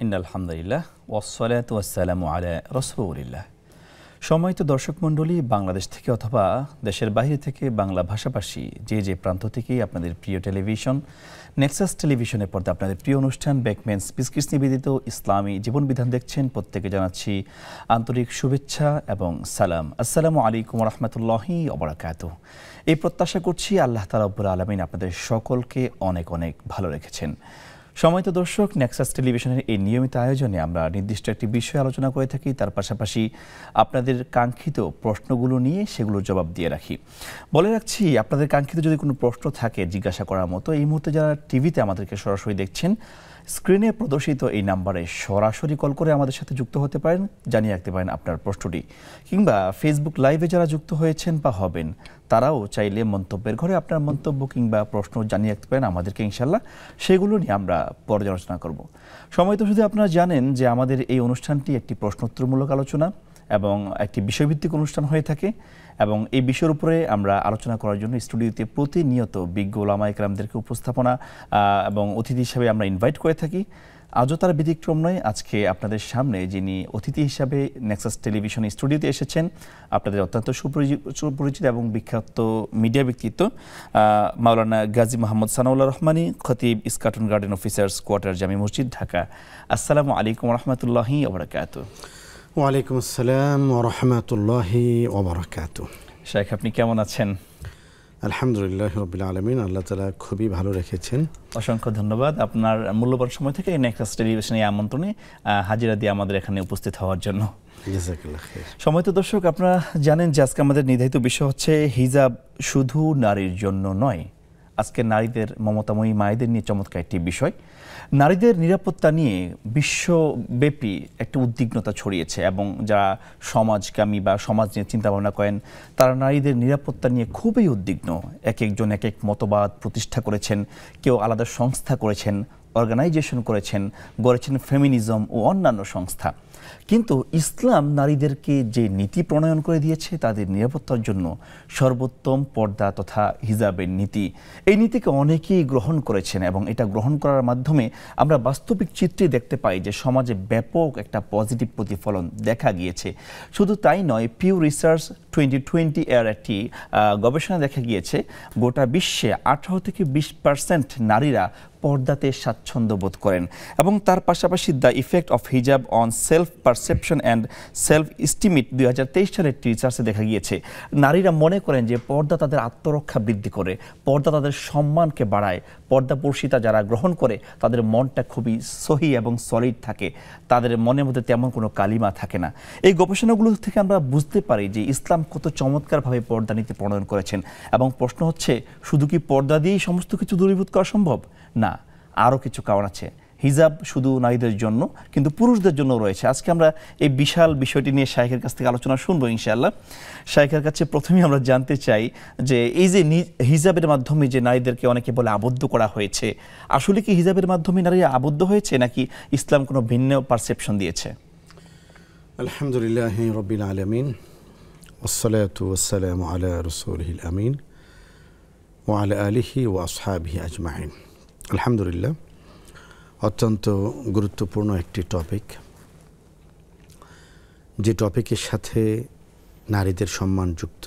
ইন্নাল হামদুলিল্লাহ ওয়াসসালাতু ওয়াসসালামু আলা রাসূলিল্লাহ। সম্মানিত দর্শক মণ্ডলী, বাংলাদেশ থেকে অথবা দেশের বাইরে থেকে বাংলা ভাষাভাষী যে প্রান্ত থেকেই আপনাদের প্রিয় টেলিভিশন নেক্সাস টেলিভিশনের পর্দা আপনাদের প্রিয় অনুষ্ঠান ব্যাকমেন্স পিস নিবেদিত ইসলামী জীবন বিধান দেখছেন, প্রত্যেকে জানাচ্ছি আন্তরিক শুভেচ্ছা এবং সালাম। আসসালামু আলাইকুম রহমতুল্লাহি ওয়া বারাকাতুহু। এই প্রত্যাশা করছি আল্লাহ তাআলা রব্বুল আলামিন আপনাদের সকলকে অনেক অনেক ভালো রেখেছেন। সম্মানিত দর্শক, নেক্সাস টেলিভিশনের এই নিয়মিত আয়োজনে আমরা নির্দিষ্ট একটি বিষয় আলোচনা করে থাকি, তার পাশাপাশি আপনাদের কাঙ্ক্ষিত প্রশ্নগুলো নিয়ে সেগুলোর জবাব দিয়ে রাখি। বলে রাখছি, আপনাদের কাঙ্ক্ষিত যদি কোনো প্রশ্ন থাকে জিজ্ঞাসা করার মতো, এই মুহূর্তে যারা টিভিতে আমাদেরকে সরাসরি দেখছেন, স্ক্রিনে প্রদর্শিত এই নাম্বারে সরাসরি কল করে আমাদের সাথে যুক্ত হতে পারেন, জানিয়ে রাখতে পারেন আপনার প্রশ্নটি। কিংবা ফেসবুক লাইভে যারা যুক্ত হয়েছেন বা হবেন, তারাও চাইলে মন্তব্যের ঘরে আপনার মন্তব্য কিংবা প্রশ্ন জানিয়ে রাখতে পারেন আমাদেরকে, ইনশাল্লাহ সেগুলো নিয়ে আমরা পর্যালোচনা করব। সময় তো শুধু আপনারা জানেন যে আমাদের এই অনুষ্ঠানটি একটি প্রশ্নোত্তরমূলক আলোচনা এবং একটি বিষয়ভিত্তিক অনুষ্ঠান হয়ে থাকে, এবং এই বিষয়ের উপরে আমরা আলোচনা করার জন্য স্টুডিওতে প্রতিনিয়ত বিজ্ঞ ওলামা ইকরামদেরকে উপস্থাপনা এবং অতিথি হিসাবে আমরা ইনভাইট করে থাকি। আজও তার ব্যতিক্রম নয়। আজকে আপনাদের সামনে যিনি অতিথি হিসাবে নেক্সাস টেলিভিশন স্টুডিওতে এসেছেন, আপনাদের অত্যন্ত সুপরিচিত এবং বিখ্যাত মিডিয়া ব্যক্তিত্ব মাওলানা গাজী মোহাম্মদ সানাউল্লাহ রহমানী, খতিব ইস্কাটন গার্ডেন অফিসার্স কোয়ার্টার জামি মসজিদ, ঢাকা। আসসালামু আলাইকুম রহমতুল্লাহি ওয়া বারাকাতুহু। ওয়ালাইকুম আসসালাম ওয়া রাহমাতুল্লাহি ওয়া বারাকাতুহু। শেখ, আপনি কেমন আছেন? আলহামদুলিল্লাহ রাব্বিল আলামিন, আল্লাহ তাআলা খুবই ভালো রেখেছেন। অসংখ্য ধন্যবাদ আপনার মূল্যবান সময় থেকে নেক্সাস টেলিভিশনের আমন্ত্রণে হাজিরা দিয়ে আমাদের এখানে উপস্থিত হওয়ার জন্য। জাযাকাল্লাহ খাইর। সম্মানিত দর্শক, আপনারা জানেন যে আজকে আমাদের নির্ধারিত বিষয় হচ্ছে হিজাব শুধু নারীর জন্য নয়। আজকে নারীদের, মমতাময়ী মায়েদের নিয়ে চমৎকার একটি বিষয়। নারীদের নিরাপত্তা নিয়ে বিশ্বব্যাপী একটা উদ্বিগ্নতা ছড়িয়েছে, এবং যারা সমাজকামী বা সমাজ নিয়ে চিন্তাভাবনা করেন, তারা নারীদের নিরাপত্তা নিয়ে খুবই উদ্বিগ্ন। এক একজন এক এক মতবাদ প্রতিষ্ঠা করেছেন, কেউ আলাদা সংস্থা করেছেন, অর্গানাইজেশন করেছেন, গড়েছেন ফেমিনিজম ও অন্যান্য সংস্থা। কিন্তু ইসলাম নারীদেরকে যে নীতি প্রণয়ন করে দিয়েছে তাদের নিরাপত্তার জন্য, সর্বোত্তম পর্দা তথা হিজাবের নীতি, এই নীতিকে অনেকেই গ্রহণ করেছেন, এবং এটা গ্রহণ করার মাধ্যমে আমরা বাস্তবিক চিত্রে দেখতে পাই যে সমাজে ব্যাপক একটা পজিটিভ প্রতিফলন দেখা গিয়েছে। শুধু তাই নয়, পিউ রিসার্চ 2020 এর একটি গবেষণা দেখা গিয়েছে গোটা বিশ্বে 18 থেকে 20% নারীরা পর্দাতে স্বাচ্ছন্দ্য বোধ করেন। এবং তার পাশাপাশি দ্য ইফেক্ট অফ হিজাব on self perception and self estimate 2023 সালের রিসার্চে দেখা গিয়েছে নারীরা মনে করেন যে পর্দা তাদের আত্মরক্ষা বৃদ্ধি করে, পর্দা তাদের সম্মানকে বাড়ায়, পর্দাপর্শিতা যারা গ্রহণ করে তাদের মনটা খুবই সহি এবং সলিড থাকে, তাদের মনের মধ্যে তেমন কোনো কালিমা থাকে না। এই গবেষণাগুলো থেকে আমরা বুঝতে পারি যে ইসলাম কত চমৎকারভাবে পর্দা নীতি প্রণয়ন করেছেন। এবং প্রশ্ন হচ্ছে, শুধু কি পর্দা দিয়েই সমস্ত কিছু দূরীভূত করা সম্ভব? না, আরও কিছু কারণ আছে। হিজাব শুধু নারীদের জন্য, কিন্তু পুরুষদের জন্য রয়েছে। আজকে আমরা এই বিশাল বিষয়টি নিয়ে শাইখের কাছ থেকে আলোচনা শুনবো ইনশাআল্লাহ। শাইখের কাছে প্রথমেই আমরা জানতে চাই যে এই যে হিজাবের মাধ্যমে যে নারীদেরকে অনেকে বলে আবদ্ধ করা হয়েছে, আসলে কি হিজাবের মাধ্যমে নারীরা আবদ্ধ হয়েছে, নাকি ইসলাম কোনো ভিন্ন পারসেপশন দিয়েছে? আলহামদুলিল্লাহি রাব্বিল আলামিন, ওয়াসসালাতু ওয়াসসালামু আলা রাসূলিল আমিন ওয়া আলা আলিহি ওয়া আসহাবিহি আজমাইন। আলহামদুলিল্লাহ, অত্যন্ত গুরুত্বপূর্ণ একটি টপিক, যে টপিকের সাথে নারীদের সম্মান যুক্ত,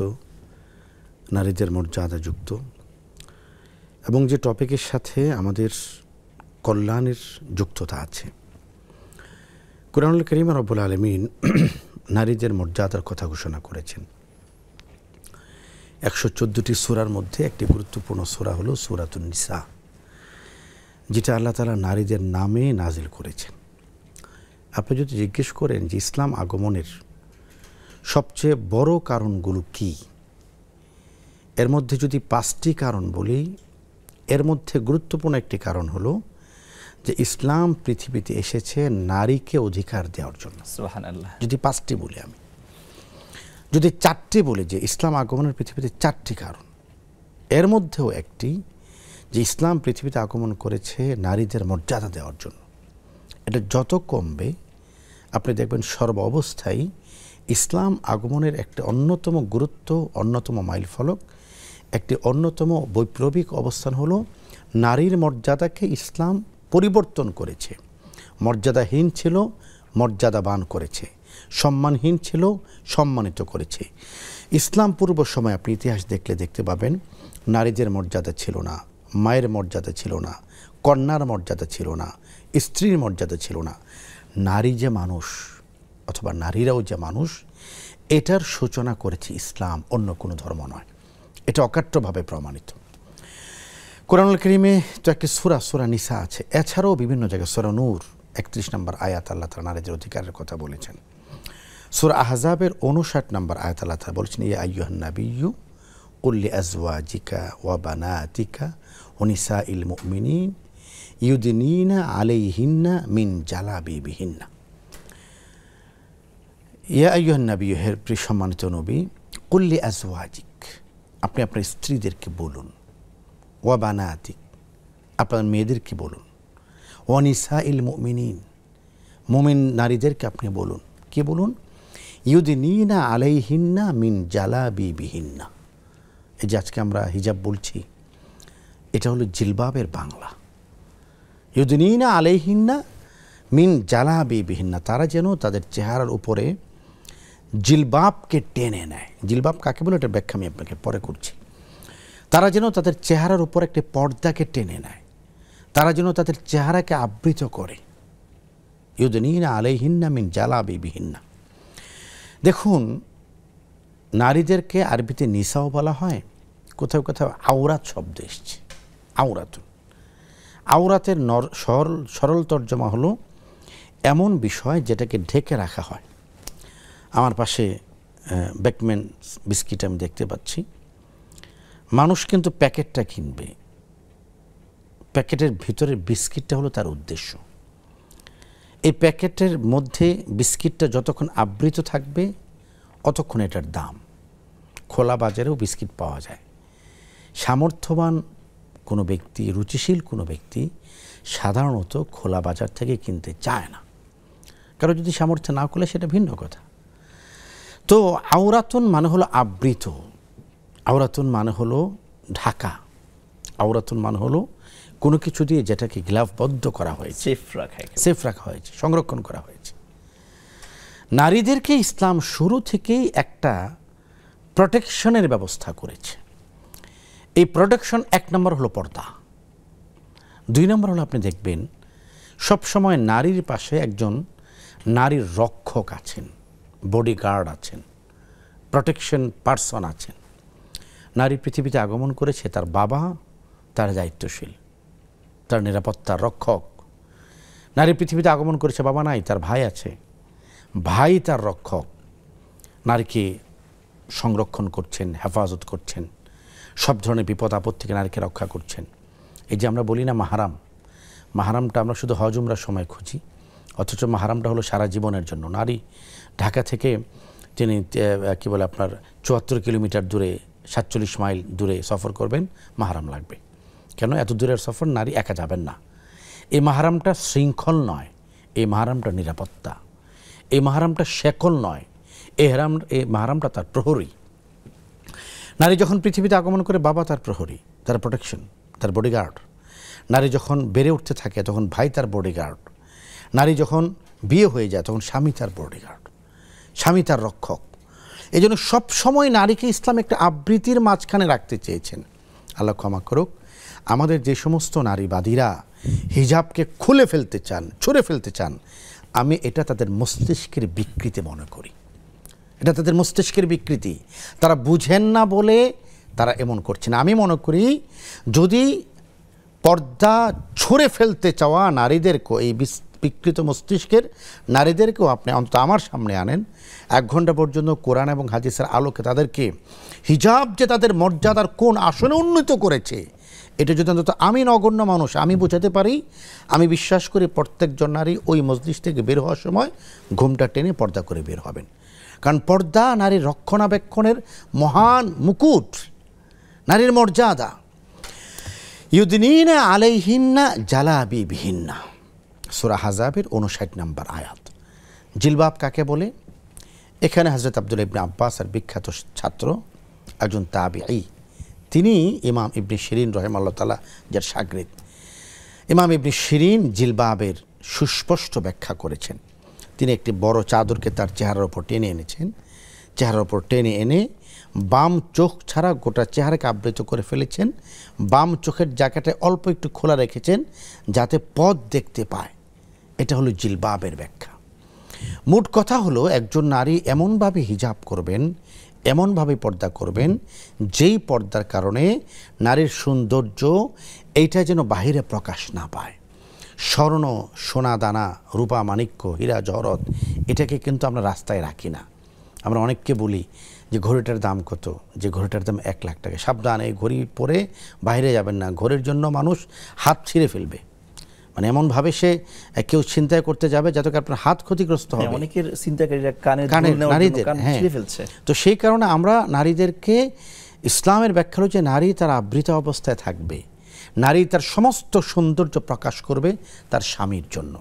নারীদের মর্যাদা যুক্ত, এবং যে টপিকের সাথে আমাদের কল্যাণের যুক্ততা আছে। কুরআনুল কারীম রব্বুল আলামিন নারীদের মর্যাদার কথা ঘোষণা করেছেন। 114টি সূরার মধ্যে একটি গুরুত্বপূর্ণ সূরা হলো সূরাতুন নিসা, যেটা আল্লাহ তাআলা নারীদের নামে নাজিল করেছেন। আপনি যদি জিজ্ঞেস করেন যে ইসলাম আগমনের সবচেয়ে বড় কারণগুলো কি, এর মধ্যে যদি 5টি কারণ বলি, এর মধ্যে গুরুত্বপূর্ণ একটি কারণ হলো যে ইসলাম পৃথিবীতে এসেছে নারীকে অধিকার দেওয়ার জন্য। সুবহানাল্লাহ। যদি 5টি বলি, আমি যদি 4টি বলি যে ইসলাম আগমনের পৃথিবীতে 4টি কারণ, এর মধ্যেও একটি যে ইসলাম পৃথিবীতে আগমন করেছে নারীদের মর্যাদা দেওয়ার জন্য। এটা যত কমবে আপনি দেখবেন সর্ব অবস্থায় ইসলাম আগমনের একটা অন্যতম গুরুত্ব, অন্যতম মাইলফলক, একটি অন্যতম বৈপ্লবিক অবস্থান হলো নারীর মর্যাদাকে ইসলাম পরিবর্তন করেছে, মর্যাদাহীন ছিল মর্যাদাবান করেছে, সম্মানহীন ছিল সম্মানিত করেছে। ইসলাম পূর্ব সময় আপনি ইতিহাস দেখলে দেখতে পাবেন নারীদের মর্যাদা ছিল না, মায়ের মর্যাদা ছিল না, কন্যার মর্যাদা ছিল না, স্ত্রীর মর্যাদা ছিল না। নারী যে মানুষ অথবা নারীরাও যে মানুষ, এটার সূচনা করেছে ইসলাম, অন্য কোনো ধর্ম নয়। এটা অকাট্যভাবে প্রমাণিত। কোরআনুল কারীমে তো একটি সূরা নিসা আছে, এছাড়াও বিভিন্ন জায়গায় সূরা নূর 31 নম্বর আয়াত আল্লাহ তাআলা নারীদের অধিকারের কথা বলেছেন। সূরা আহজাবের 59 নম্বর আয়াত আল্লাহ তাআলা বলেছেন, ইয়া আইয়ুহান নাবিয়্যু কুল লিআজওয়াজিকা ওয়া বানাতিকা ওয়া নিসাইল মুমিনিন ইউদনিনা আলাইহিন্না মিন জালাবিবিহিন্না। ইয়া আইয়ুহান নাবিয়্যু, হে প্রিয় সম্মানিত নবী, কুল লিআজওয়াজিক, আপনি আপনার স্ত্রীদেরকে বলুন, ওয়া বানাতিক, আপনার মেয়েদেরকে বলুন, ওয়া নিসাইল মুমিনিন, মুমিন নারীদেরকে আপনি বলুন, কি বলুন? ইউদনিনা আলাইহিন্না মিন জালাবিবিহিন্না। এই যে আজকে আমরা হিজাব বলছি, এটা হলো জিলবাবের বাংলা। ইউদনিনা আলাইহিন্না মিন জালাবিবিহিন্না, তারা যেন তাদের চেহারার উপরে জিলবাবকে টেনে নেয়। জিলবাব কাকে বলে, এটা ব্যাখ্যা আমি আপনাকে পরে করছি। তারা যেন তাদের চেহারার উপর একটি পর্দাকে টেনে নেয়, তারা যেন তাদের চেহারাকে আবৃত করে। ইউদনিনা আলাইহিন্না মিন জালাবিবিহিন্না। দেখুন, নারীদেরকে আরবিতে নিসাও বলা হয়, কোথাও কোথাও আওরাত শব্দ এসছে, আওরাতুন। আওরাতের সরল তর্জমা হলো এমন বিষয় যেটাকে ঢেকে রাখা হয়। আমার পাশে বেকম্যান বিস্কিট আমি দেখতে পাচ্ছি। মানুষ কিন্তু প্যাকেটটা কিনবে, প্যাকেটের ভিতরের বিস্কিটটা হলো তার উদ্দেশ্য। এই প্যাকেটের মধ্যে বিস্কিটটা যতক্ষণ আবৃত থাকবে অতক্ষণ এটার দাম। খোলা বাজারেও বিস্কিট পাওয়া যায়। সামর্থ্যবান কোনো ব্যক্তি, রুচিশীল কোনো ব্যক্তি সাধারণত খোলা বাজার থেকে কিনতে চায় না। কারণ যদি সামর্থ্য না করলে সেটা ভিন্ন কথা। তো আওরাতুন মানে হলো আবৃত, আওরাতুন মানে হলো ঢাকা, আওরাতুন মানে হলো কোনো কিছু দিয়ে যেটাকে গ্লাভবদ্ধ করা হয়েছে, সেফ রাখা হয়েছে, সংরক্ষণ করা হয়েছে। নারীদেরকে ইসলাম শুরু থেকেই একটা প্রোটেকশনের ব্যবস্থা করেছে। এই প্রোটেকশন 1 নম্বর হলো পর্দা, 2 নম্বর হলো আপনি দেখবেন সবসময় নারীর পাশে একজন নারীর রক্ষক আছেন, বডিগার্ড আছেন, প্রোটেকশন পার্সন আছেন। নারী পৃথিবীতে আগমন করেছে, তার বাবা তার দায়িত্বশীল, তার নিরাপত্তার রক্ষক। নারী পৃথিবীতে আগমন করেছে, বাবা নাই, তার ভাই আছে, ভাই তার রক্ষক। নারীকে সংরক্ষণ করছেন, হেফাজত করছেন, সব ধরনের বিপদ আপদ থেকে নারীকে রক্ষা করছেন। এই যে আমরা বলি না মাহারাম, মাহারামটা আমরা শুধু হজ উমরার সময় খুঁজি, অথচ মাহারামটা হলো সারা জীবনের জন্য। নারী ঢাকা থেকে তিনি কি বলে আপনার 74 কিলোমিটার দূরে, 47 মাইল দূরে সফর করবেন, মাহারাম লাগবে। কেন? এত দূরের সফর নারী একা যাবেন না। এই মাহারামটা শৃঙ্খল নয়, এই মাহারামটা নিরাপত্তা, এই মাহারামটা শেকল নয়, এই মাহারামটা তার প্রহরী। নারী যখন পৃথিবীতে আগমন করে, বাবা তার প্রহরী, তার প্রোটেকশন, তার বডিগার্ড। নারী যখন বেড়ে উঠতে থাকে তখন ভাই তার বডিগার্ড। নারী যখন বিয়ে হয়ে যায় তখন স্বামী তার বডিগার্ড, স্বামী তার রক্ষক। এই জন্য সবসময় নারীকে ইসলাম একটা আবৃত্তির মাঝখানে রাখতে চেয়েছেন। আল্লাহ ক্ষমা করুক, আমাদের যে সমস্ত নারীবাদীরা হিজাবকে খুলে ফেলতে চান, ছুঁড়ে ফেলতে চান, আমি এটা তাদের মস্তিষ্কের বিকৃতি মনে করি। এটা তাদের মস্তিষ্কের বিকৃতি, তারা বুঝেন না বলে তারা এমন করছে না। আমি মনে করি যদি পর্দা ছুঁড়ে ফেলতে চাওয়া নারীদেরকেও, এই বিকৃত মস্তিষ্কের নারীদেরকেও আপনি অন্তত আমার সামনে আনেন, 1 ঘন্টা পর্যন্ত কোরআন এবং হাদিসের আলোকে তাদেরকে হিজাব যে তাদের মর্যাদার কোন আসনে উন্নীত করেছে, এটা যদি অন্তত আমি নগণ্য মানুষ আমি বোঝাতে পারি, আমি বিশ্বাস করি প্রত্যেকজন নারী ওই মজলিস থেকে বের হওয়ার সময় ঘুমটা টেনে পর্দা করে বের হবেন। কারণ পর্দা নারীর রক্ষণাবেক্ষণের মহান মুকুট, নারীর মর্যাদা। ইউদনিনা আলাইহিন্না জালাবিবিহিন্না, সূরা আহজাবের 59 নম্বর আয়াত। জিলবাব কাকে বলে? এখানে হযরত আব্দুল্লাহ ইবনে আব্বাস আর বিখ্যাত ছাত্র একজন তাবিঈ, তিনি ইমাম ইবনে শিরিন রাহিমাহুল্লাহ তাআলা যার শাগরিদ, ইমাম ইবনে শিরিন জিলবাবের সুস্পষ্ট ব্যাখ্যা করেছেন। তিনি একটি বড় চাদরকে তার চেহারার ওপর টেনে এনেছেন, চেহারার ওপর টেনে এনে বাম চোখ ছাড়া গোটা চেহারাকে আবৃত করে ফেলেছেন, বাম চোখের জায়গাটায় অল্প একটু খোলা রেখেছেন যাতে পথ দেখতে পায়। এটা হলো জিলবাবের ব্যাখ্যা। মোট কথা হলো একজন নারী এমনভাবে হিজাব করবেন, এমনভাবে পর্দা করবেন যেই পর্দার কারণে নারীর সৌন্দর্য এইটা যেন বাহিরে প্রকাশ না পায়। স্বর্ণ, সোনা দানা, রূপা মাণিক্য, হীরা জহরত এটাকে কিন্তু আমরা রাস্তায় রাখি না। আমরা অনেককে বলি যে ঘড়িটার দাম কত, যে ঘড়িটার দাম 1 লাখ টাকা। সাবধান, এই ঘড়ি পরে বাইরে যাবেন না, ঘড়ির জন্য মানুষ হাত ছিঁড়ে ফেলবে। মানে এমনভাবে সে কেউ ছিনতাই করতে যাবে যাতে আপনার হাত ক্ষতিগ্রস্ত হবে। অনেকের চিন্তাকারীরা কানের নারীদের, হ্যাঁ। ফেলছে। তো সেই কারণে আমরা নারীদেরকে, ইসলামের ব্যাখ্যা হলো যে নারী তার আবৃত অবস্থায় থাকবে, নারী তার সমস্ত সৌন্দর্য প্রকাশ করবে তার স্বামীর জন্য,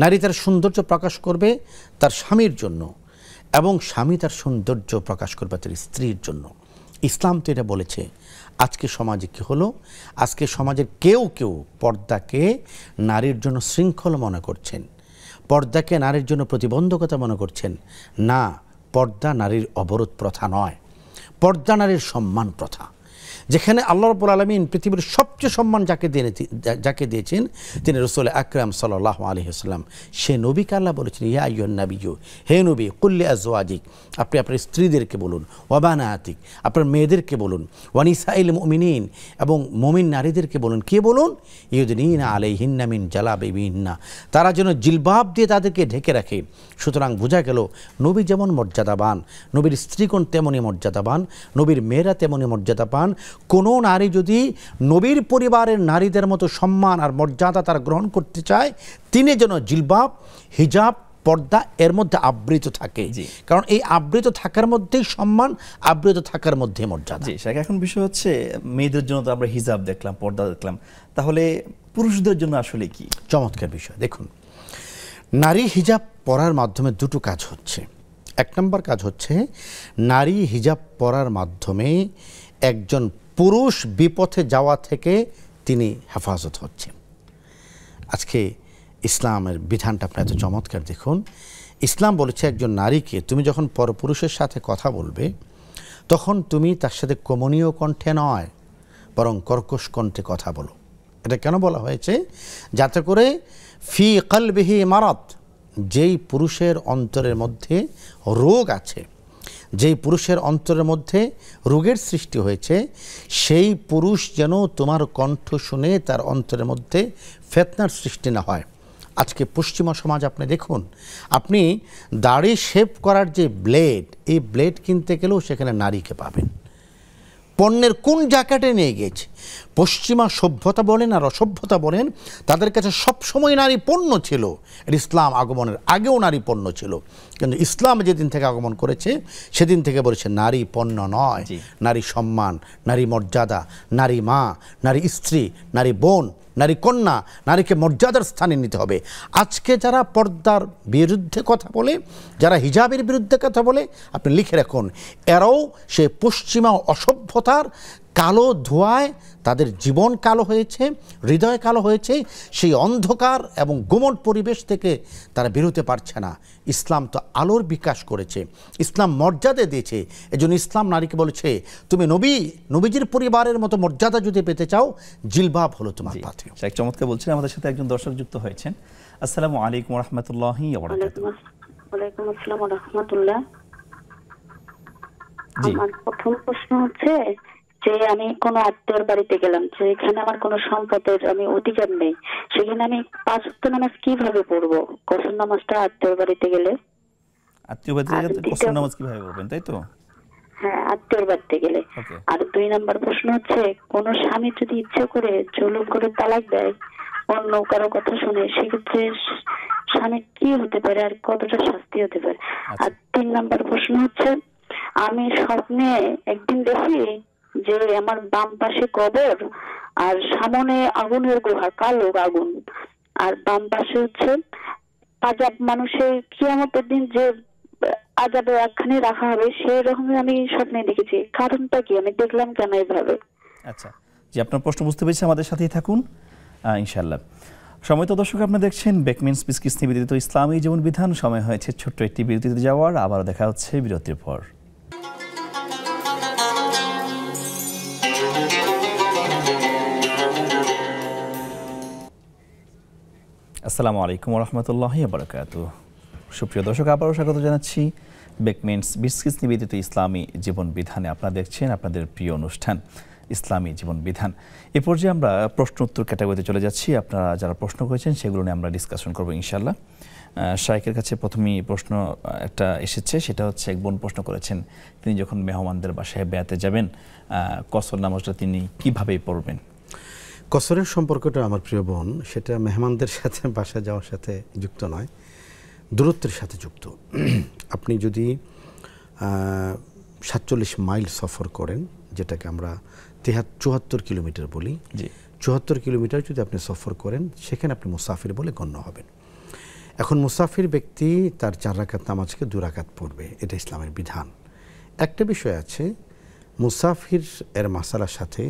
নারী তার সৌন্দর্য প্রকাশ করবে তার স্বামীর জন্য, এবং স্বামী তার সৌন্দর্য প্রকাশ করবে তার স্ত্রীর জন্য। ইসলাম তো এটা বলেছে। আজকে সমাজে কী হলো, আজকে সমাজের কেউ কেউ পর্দাকে নারীর জন্য শৃঙ্খল মনে করছেন, পর্দাকে নারীর জন্য প্রতিবন্ধকতা মনে করছেন। না, পর্দা নারীর অবরোধ প্রথা নয়, পর্দা নারীর সম্মান প্রথা। যেখানে আল্লাহ রাব্বুল আলামিন পৃথিবীর সবচেয়ে সম্মান যাকে দিয়েছেন তিনি রাসূল আকরাম সাল্লাল্লাহু আলাইহি ওয়াসাল্লাম। সে নবীকে আল্লাহ বলেছেন, ইয়া আইয়ুহান নাবিয়্যু, হে নবী, কুল লিআজওয়াজিক, আপনি আপনার স্ত্রীদেরকে বলুন, ওয়া বানাতিক, আপনার মেয়েদেরকে বলুন, ওয়া নিসাইল মুমিনিন, এবং মুমিন নারীদেরকে বলুন, কে বলুন, ইউদনিনা আলাইহিন্না মিন জালাবিবিহিন্না, তারা যেন জিলবাব দিয়ে তাদেরকে ঢেকে রাখে। সুতরাং বোঝা গেল নবী যেমন মর্যাদাবান, নবীর স্ত্রীগণ তেমনই মর্যাদাবান, নবীর মেয়েরা তেমনই মর্যাদা পান। কোনো নারী যদি নবীর পরিবারের নারীদের মতো সম্মান আর মর্যাদা তারা গ্রহণ করতে চায়, তিনি যেন জিলবাব, হিজাব, পর্দা এর মধ্যে আবৃত থাকে। কারণ এই আবৃত থাকার মধ্যেই সম্মান, আবৃত থাকার মধ্যে মর্যাদা। এখন বিষয় হচ্ছে মেয়েদের জন্য তো আমরা হিজাব দেখলাম, পর্দা দেখলাম, তাহলে পুরুষদের জন্য আসলে কি? চমৎকার বিষয়। দেখুন, নারী হিজাব পরার মাধ্যমে দুটো কাজ হচ্ছে। 1 নম্বর কাজ হচ্ছে নারী হিজাব পরার মাধ্যমে একজন পুরুষ বিপথে যাওয়া থেকে তিনি হেফাজত হচ্ছেন। আজকে ইসলামের বিধানটা আপনি এত চমৎকার দেখুন। ইসলাম বলেছে একজন নারীকে তুমি যখন পরপুরুষের সাথে কথা বলবে তখন তুমি তার সাথে কমনীয় কণ্ঠে নয় বরং কর্কশ কণ্ঠে কথা বলো। এটা কেন বলা হয়েছে? যাতে করে ফি কলবিহি মারাদ, যেই পুরুষের অন্তরের মধ্যে রোগ আছে, যেই পুরুষের অন্তরের মধ্যে রোগের সৃষ্টি হয়েছে, সেই পুরুষ যেন তোমার কণ্ঠ শুনে তার অন্তরের মধ্যে ফিতনার সৃষ্টি না হয়। আজকে পশ্চিমা সমাজ আপনি দেখুন, আপনি দাড়ি শেভ করার যে ব্লেড, এই ব্লেড কিনতে গেলেও সেখানে নারীকে পাবেন। পণ্যের কোন জায়গাটায় নিয়ে গিয়েছে? পশ্চিমা সভ্যতা বলেন আর অসভ্যতা বলেন, তাদের কাছে সবসময় নারী পণ্য ছিল। ইসলাম আগমনের আগেও নারী পণ্য ছিল, কিন্তু ইসলাম যেদিন থেকে আগমন করেছে সেদিন থেকে বলেছে নারী পণ্য নয়, নারী সম্মান, নারী মর্যাদা, নারী মা, নারী স্ত্রী, নারী বোন, নারী কন্যা, নারীকে মর্যাদার স্থানে নিতে হবে। আজকে যারা পর্দার বিরুদ্ধে কথা বলে, যারা হিজাবের বিরুদ্ধে কথা বলে, আপনি লিখে রাখুন, এরাও সে পশ্চিমা অসভ্যতার কালো ধোঁয়ায় তাদের জীবন কালো হয়েছে, হৃদয় কালো হয়েছে। সেই অন্ধকার এবং গুমট পরিবেশ থেকে তারা বেরোতে পারছে না। ইসলাম তো আলোর বিকাশ করেছে, ইসলাম মর্যাদা দিয়েছে। এজন্য ইসলাম নারীকে বলেছে, তুমি নবীজির পরিবারের মতো মর্যাদা যদি পেতে চাও, জিলবাব হলো তোমার পাথে। চমৎকার বলছেন। আমাদের সাথে একজন দর্শক যুক্ত হয়েছেন। আসসালামু আলাইকুম ওয়া রাহমাতুল্লাহি ওয়া বারাকাতুহু। ওয়ালাইকুম আসসালাম ওয়া রাহমাতুল্লাহ। আমার প্রথম প্রশ্ন হচ্ছে যে আমি কোনো আত্মীয়র বাড়িতে গেলাম, যেখানে আমার কোনো সম্পদের আমি অধিকার নেই, সেখানে আমি 5 ওয়াক্ত নামাজ কিভাবে পড়বো? কসর নামাজটা আত্মীয়র বাড়িতে গেলে, আত্মীয় বাড়িতে গেলে কসর নামাজ কিভাবে পড়বেন, তাই তো? হ্যাঁ, আত্মীয়র বাড়িতে গেলে। আর 2 নম্বর প্রশ্ন হচ্ছে, কোন স্বামী যদি ইচ্ছে করে জুলুম করে তালাক দেয় অন্য কারো কথা শুনে, সেক্ষেত্রে স্বামী কি হতে পারে আর কতটা শাস্তি হতে পারে? আর 3 নম্বর প্রশ্ন হচ্ছে, আমি স্বপ্নে একদিন দেখি যে আমার বাম পাশে কবর আর সামনে আগুনের গুহা, কালো আগুন, আর বাম পাশে হচ্ছে আযাব, মানুষের কিয়ামতের দিন যে আযাবে একখানে রাখা হবে, সেই রকমই আমি স্বপ্নে দেখেছি। কারণটা কি? আমি দেখলাম কেন এইভাবে? আচ্ছা জি, আপনার প্রশ্ন বুঝতে পেরেছি। আমাদের সাথেই থাকুন ইনশাআল্লাহ। সময়ত দর্শক, আপনারা দেখছেন বেকমেন্স বিসকিস নিবেদিত ইসলামী জীবন বিধান। সময় হয়েছে ছোট্ট একটি বিরতিতে যাওয়ার। আবারও দেখা হচ্ছে বিরতির পর। আসসালামু আলাইকুম ওয়া রাহমাতুল্লাহি ওয়া বারাকাতুহু। সুপ্রিয় দর্শক, আবারও স্বাগত জানাচ্ছি বেকমেন্স বিসকিস নিবেদিত ইসলামী জীবন বিধানে। আপনারা দেখছেন আপনাদের প্রিয় অনুষ্ঠান ইসলামী জীবন বিধান। এ পর্যায়ে আমরা প্রশ্ন উত্তর ক্যাটাগরিতে চলে যাচ্ছি। আপনারা যারা প্রশ্ন করেছেন সেগুলো নিয়ে আমরা ডিসকাশন করবো ইনশাআল্লাহ। শাইখের কাছে প্রথমেই প্রশ্ন একটা এসেছে, সেটা হচ্ছে এক বোন প্রশ্ন করেছেন, তিনি যখন মেহমানদের বাসায় বেড়াতে যাবেন কসর নামাজটা তিনি কিভাবে পড়বেন? কসরের সম্পর্কটা আমার প্রিয় বোন, সেটা মেহমানদের সাথে বাসা যাওয়ার সাথে যুক্ত নয়, দূরত্বের সাথে যুক্ত। আপনি যদি 47 মাইল সফর করেন, যেটাকে আমরা 74 কিলোমিটার বলি, 74 কিলোমিটার যদি আপনি সফর করেন, সেখানে আপনি মুসাফির বলে গণ্য হবেন। এখন মুসাফির ব্যক্তি তার 4 রাকাত নামাজকে 2 রাকাত পড়বে, এটা ইসলামের বিধান। একটা বিষয় আছে, মুসাফির এর মাসালার সাথে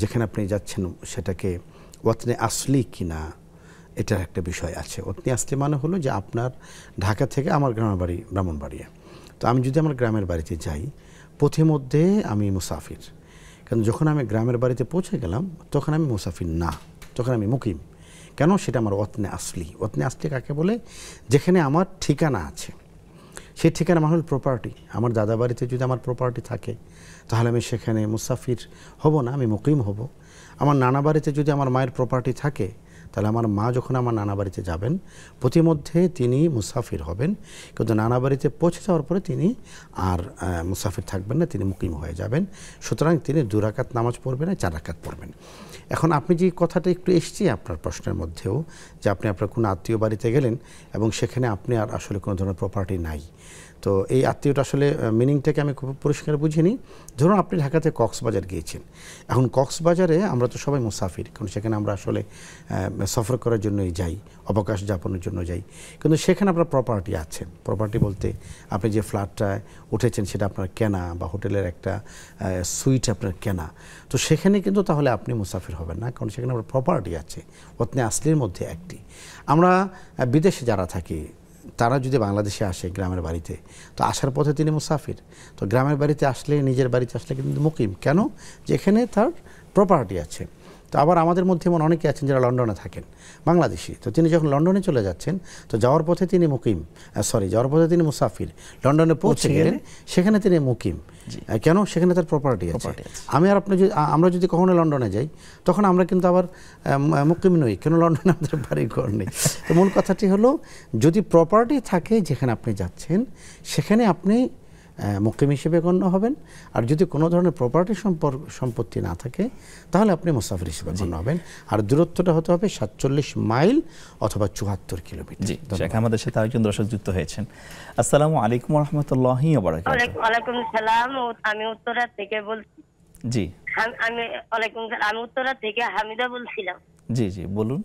যেখানে আপনি যাচ্ছেন সেটাকে ওয়াতনে আসলি কিনা, এটার একটা বিষয় আছে। ওয়াতনে আসলি মানে হলো যে আপনার ঢাকা থেকে আমার গ্রামের বাড়ি ব্রাহ্মণবাড়িয়া, তো আমি যদি আমার গ্রামের বাড়িতে যাই, পথে মধ্যে আমি মুসাফির। কারণ যখন আমি গ্রামের বাড়িতে পৌঁছে গেলাম তখন আমি মুসাফির না, তখন আমি মুকিম। কেন? সেটা আমার ওয়াতনে আসলি। ওয়াতনে আসলি কাকে বলে? যেখানে আমার ঠিকানা আছে, সেই ঠিকানা আমার হল প্রপার্টি। আমার দাদা বাড়িতে যদি আমার প্রপার্টি থাকে তাহলে আমি সেখানে মুসাফির হব না, আমি মুকিম হব। আমার নানা বাড়িতে যদি আমার মায়ের প্রপার্টি থাকে তাহলে আমার মা যখন আমার নানা বাড়িতে যাবেন প্রতিমধ্যে তিনি মুসাফির হবেন, কিন্তু নানা বাড়িতে পৌঁছে যাওয়ার পরে তিনি আর মুসাফির থাকবেন না, তিনি মুকিম হয়ে যাবেন। সুতরাং তিনি 2 রাকাত নামাজ পড়বেন না, 4 রাকাত পড়বেন। এখন আপনি যে কথাটা একটু এসছি আপনার প্রশ্নের মধ্যেও, যে আপনি আপনার কোনো আত্মীয় বাড়িতে গেলেন এবং সেখানে আপনি আর আসলে কোনো ধরনের প্রপার্টি নাই, তো এই আত্মীয়টা আসলে মিনিংটাকে আমি খুব পরিষ্কার বুঝিনি। ধরুন আপনি ঢাকাতে কক্সবাজার গিয়েছেন, এখন কক্সবাজারে আমরা তো সবাই মুসাফির, কারণ সেখানে আমরা আসলে সফর করার জন্যই যাই, অবকাশ যাপনের জন্য যাই, কিন্তু সেখানে আপনার প্রপার্টি আছে। প্রপার্টি বলতে আপনি যে ফ্ল্যাটটায় উঠেছেন সেটা আপনার কেনা, বা হোটেলের একটা সুইট আপনার কেনা, তো সেখানে কিন্তু তাহলে আপনি মুসাফির হবেন না, কারণ সেখানে আপনার প্রপার্টি আছে, ওয়াতনে আসলির মধ্যে একটি। আমরা বিদেশে যারা থাকি তারা যদি বাংলাদেশে আসে গ্রামের বাড়িতে, তো আসার পথে তিনি মুসাফির। তো গ্রামের বাড়িতে আসলে, নিজের বাড়িতে আসলে কিন্তু মুকিম। কেন? যেখানে তার প্রপার্টি আছে। তো আবার আমাদের মধ্যে এমন অনেকে আছেন যারা লন্ডনে থাকেন, বাংলাদেশি, তো তিনি যখন লন্ডনে চলে যাচ্ছেন তো যাওয়ার পথে তিনি মুকিম, যাওয়ার পথে তিনি মুসাফির। লন্ডনে পৌঁছে গেলেন, সেখানে তিনি মুকিম। কেন? সেখানে তার প্রপার্টি আছে। আমি আর আপনি আমরা যদি কখনো লন্ডনে যাই তখন আমরা কিন্তু আবার মুকিম নই, কেন? লন্ডনে আমাদের বাড়ি ঘর নেই। তো মূল কথাটি হলো, যদি প্রপার্টি থাকে যেখানে আপনি যাচ্ছেন সেখানে আপনি মুকিম হিসেবে গণ্য হবেন, আর যদি কোনো ধরনের প্রপার্টি সম্পত্তি না থাকে তাহলে আপনি মুসাফির হিসেবে গণ্য হবেন। আর দূরত্বটা হতে হবে 47 মাইল অথবা 74 কিলোমিটার। জি, শেখ আমাদের সাথে আরেকজন দর্শক যুক্ত হয়েছেন। আসসালামু আলাইকুম ওয়া রাহমাতুল্লাহি ওয়া বারাকাতুহু। ওয়ালাইকুম সালাম, আমি উত্তরা থেকে বলছি। জি, আমি উত্তরা থেকে হামিদা বলছিলাম। জি জি, বলুন,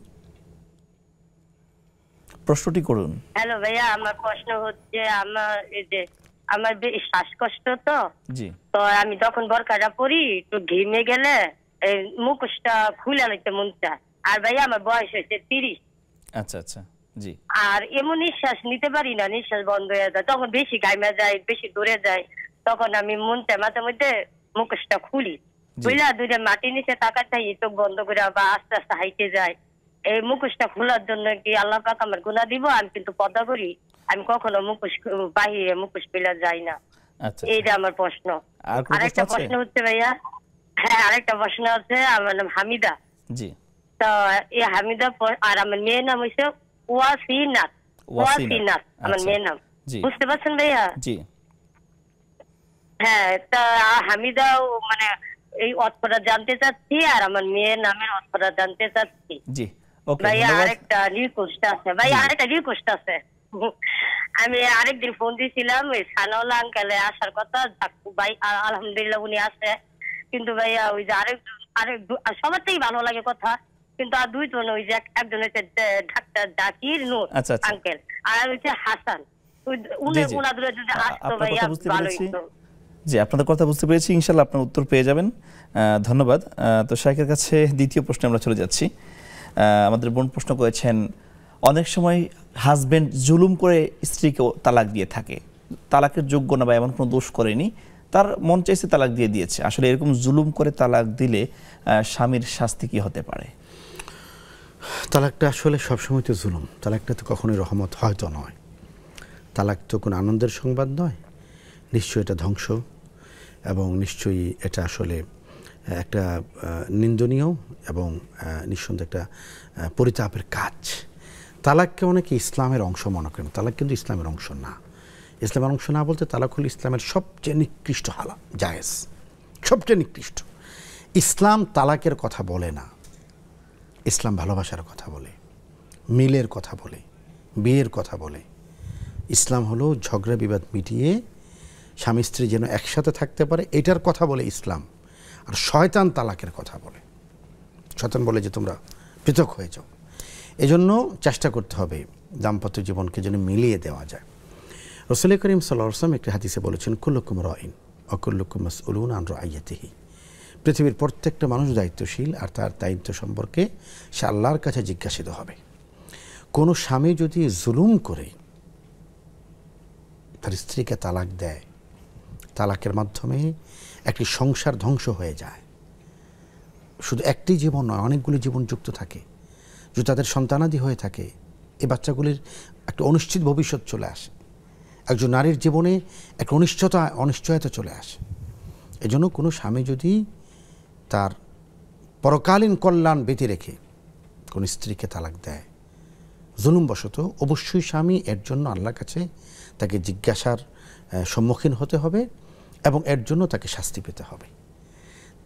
প্রশ্নটি করুন। হ্যালো ভাইয়া, আমার প্রশ্ন হচ্ছে, আমার শ্বাসকষ্ট তো আমি তখন বরকাটা পরি, একটু ঘিমে গেলে এই মুখোশটা খুলে নিতে মন চায়। আর ভাইয়া আমার বয়স হয়েছে 30। আচ্ছা আচ্ছা, জি। আর এমন নিঃশ্বাস নিতে পারি না, নিঃশ্বাস বন্ধ হয়ে যায়, তখন বেশি গাইমা যায়, বেশি দূরে যায়, তখন আমি মন চায় মাঝে মধ্যে মুখোশটা খুলি, বুঝলা, দুইটা মাটির নিচে তাকাতে চোখ বন্ধ করে বা আস্তে আস্তে হাইটে যায়। এই মুখোশটা খোলার জন্য কি আল্লাহ পাক আমার গুনাহ দিব? আমি কিন্তু পর্দা করি, আমি কখনো মুখোশ বাহিরে মুখোশ পেলে যাই না। এইটা আমার প্রশ্ন। আরেকটা প্রশ্ন হচ্ছে ভাইয়া, হ্যাঁ আরেকটা প্রশ্ন আছে, আমার নাম হামিদা। জি। তো এই হামিদা, আর আমার মেয়ের নাম হচ্ছে ওয়াসিনাত। ওয়াসিনাত আমার মেয়ের নাম, বুঝতে পারছেন ভাইয়া? জি। হ্যাঁ, তা হামিদা মানে এই অর্থটা জানতে চাচ্ছি, আর আমার মেয়ের নামের অর্থটা জানতে চাচ্ছি। জি, ওকে। ভাইয়া আরেকটা রিকোয়েস্ট আছে, ভাইয়া আরেকটা রিকোয়েস্ট আছে। আমি আরেকদিন ফোন দিয়েছিলাম, ওই সানাউল আঙ্কেলে আসার কথা, ভাই আলহামদুলিল্লাহ উনি আসে, কিন্তু ভাইয়া ওই যে আরেক সবার থেকেই ভালো লাগে কথা, কিন্তু আর দুইজন, ওই যে একজন হচ্ছে ডাক্তার জাকির নূর আঙ্কেল, আর হচ্ছে হাসান, উনাদের যদি আসতো ভাইয়া ভালো হতো। জি, আপনাদের কথা বুঝতে পেরেছি, ইনশাআল্লাহ আপনার উত্তর পেয়ে যাবেন। ধন্যবাদ। তো শাইখের কাছে দ্বিতীয় প্রশ্নে আমরা চলে যাচ্ছি। আমাদের বোন প্রশ্ন করেছেন, অনেক সময় হাজবেন্ড জুলুম করে স্ত্রীকে তালাক দিয়ে থাকে, তালাকের যোগ্য না বা এমন কোনো দোষ করেনি, তার মন চাইছে তালাক দিয়ে দিয়েছে, আসলে এরকম জুলুম করে তালাক দিলে স্বামীর শাস্তি কি হতে পারে? তালাকটা আসলে সবসময় তো জুলুম, তালাকটা তো কখনোই রহমত হয়তো নয়। তালাক তো কোনো আনন্দের সংবাদ নয়, নিশ্চয়ই এটা ধ্বংস, এবং নিশ্চয়ই এটা আসলে একটা নিন্দনীয় এবং নিঃসন্দেহে একটা পরিতাপের কাজ। তালাককে অনেকে ইসলামের অংশ মনে করেন, তালাক কিন্তু ইসলামের অংশ না। ইসলামের অংশ না বলতে তালাক হলো ইসলামের সবচেয়ে নিকৃষ্ট হালা জায়েজ, সবচেয়ে নিকৃষ্ট। ইসলাম তালাকের কথা বলে না, ইসলাম ভালোবাসার কথা বলে, মিলের কথা বলে, বিয়ের কথা বলে। ইসলাম হলো ঝগড়া বিবাদ মিটিয়ে স্বামী স্ত্রী যেন একসাথে থাকতে পারে, এটার কথা বলে ইসলাম। আর শয়তান তালাকের কথা বলে, শয়তান বলে যে তোমরা পৃথক হয়ে যাও। এজন্য চেষ্টা করতে হবে দাম্পত্য জীবনকে যেন মিলিয়ে দেওয়া যায়। রাসূল করিম সাল্লাল্লাহু আলাইহি ওয়াসাল্লাম একটি হাদিসে বলেছেন, কুল্লুকুম রাইন ওয়া কুল্লুকুম মাসউলুন আন রাইয়াতিহি। পৃথিবীর প্রত্যেকটা মানুষ দায়িত্বশীল, আর তার দায়িত্ব সম্পর্কে সে আল্লাহর কাছে জিজ্ঞাসিত হবে। কোনো স্বামী যদি জুলুম করে তার স্ত্রীকে তালাক দেয়, তালাকের মাধ্যমে একটি সংসার ধ্বংস হয়ে যায়। শুধু একটি জীবন নয়, অনেকগুলি জীবন যুক্ত থাকে। যদি তাদের সন্তানাদি হয়ে থাকে, এই বাচ্চাগুলির একটা অনিশ্চিত ভবিষ্যৎ চলে আসে। একজন নারীর জীবনে একটা অনিশ্চয়তা চলে আসে। এজন্য কোনো স্বামী যদি তার পরকালীন কল্যাণ বেঁধে রেখে কোন স্ত্রীকে তালাক দেয় জুলুমবশত, অবশ্যই স্বামী এর জন্য আল্লাহর কাছে তাকে জিজ্ঞাসার সম্মুখীন হতে হবে এবং এর জন্য তাকে শাস্তি পেতে হবে।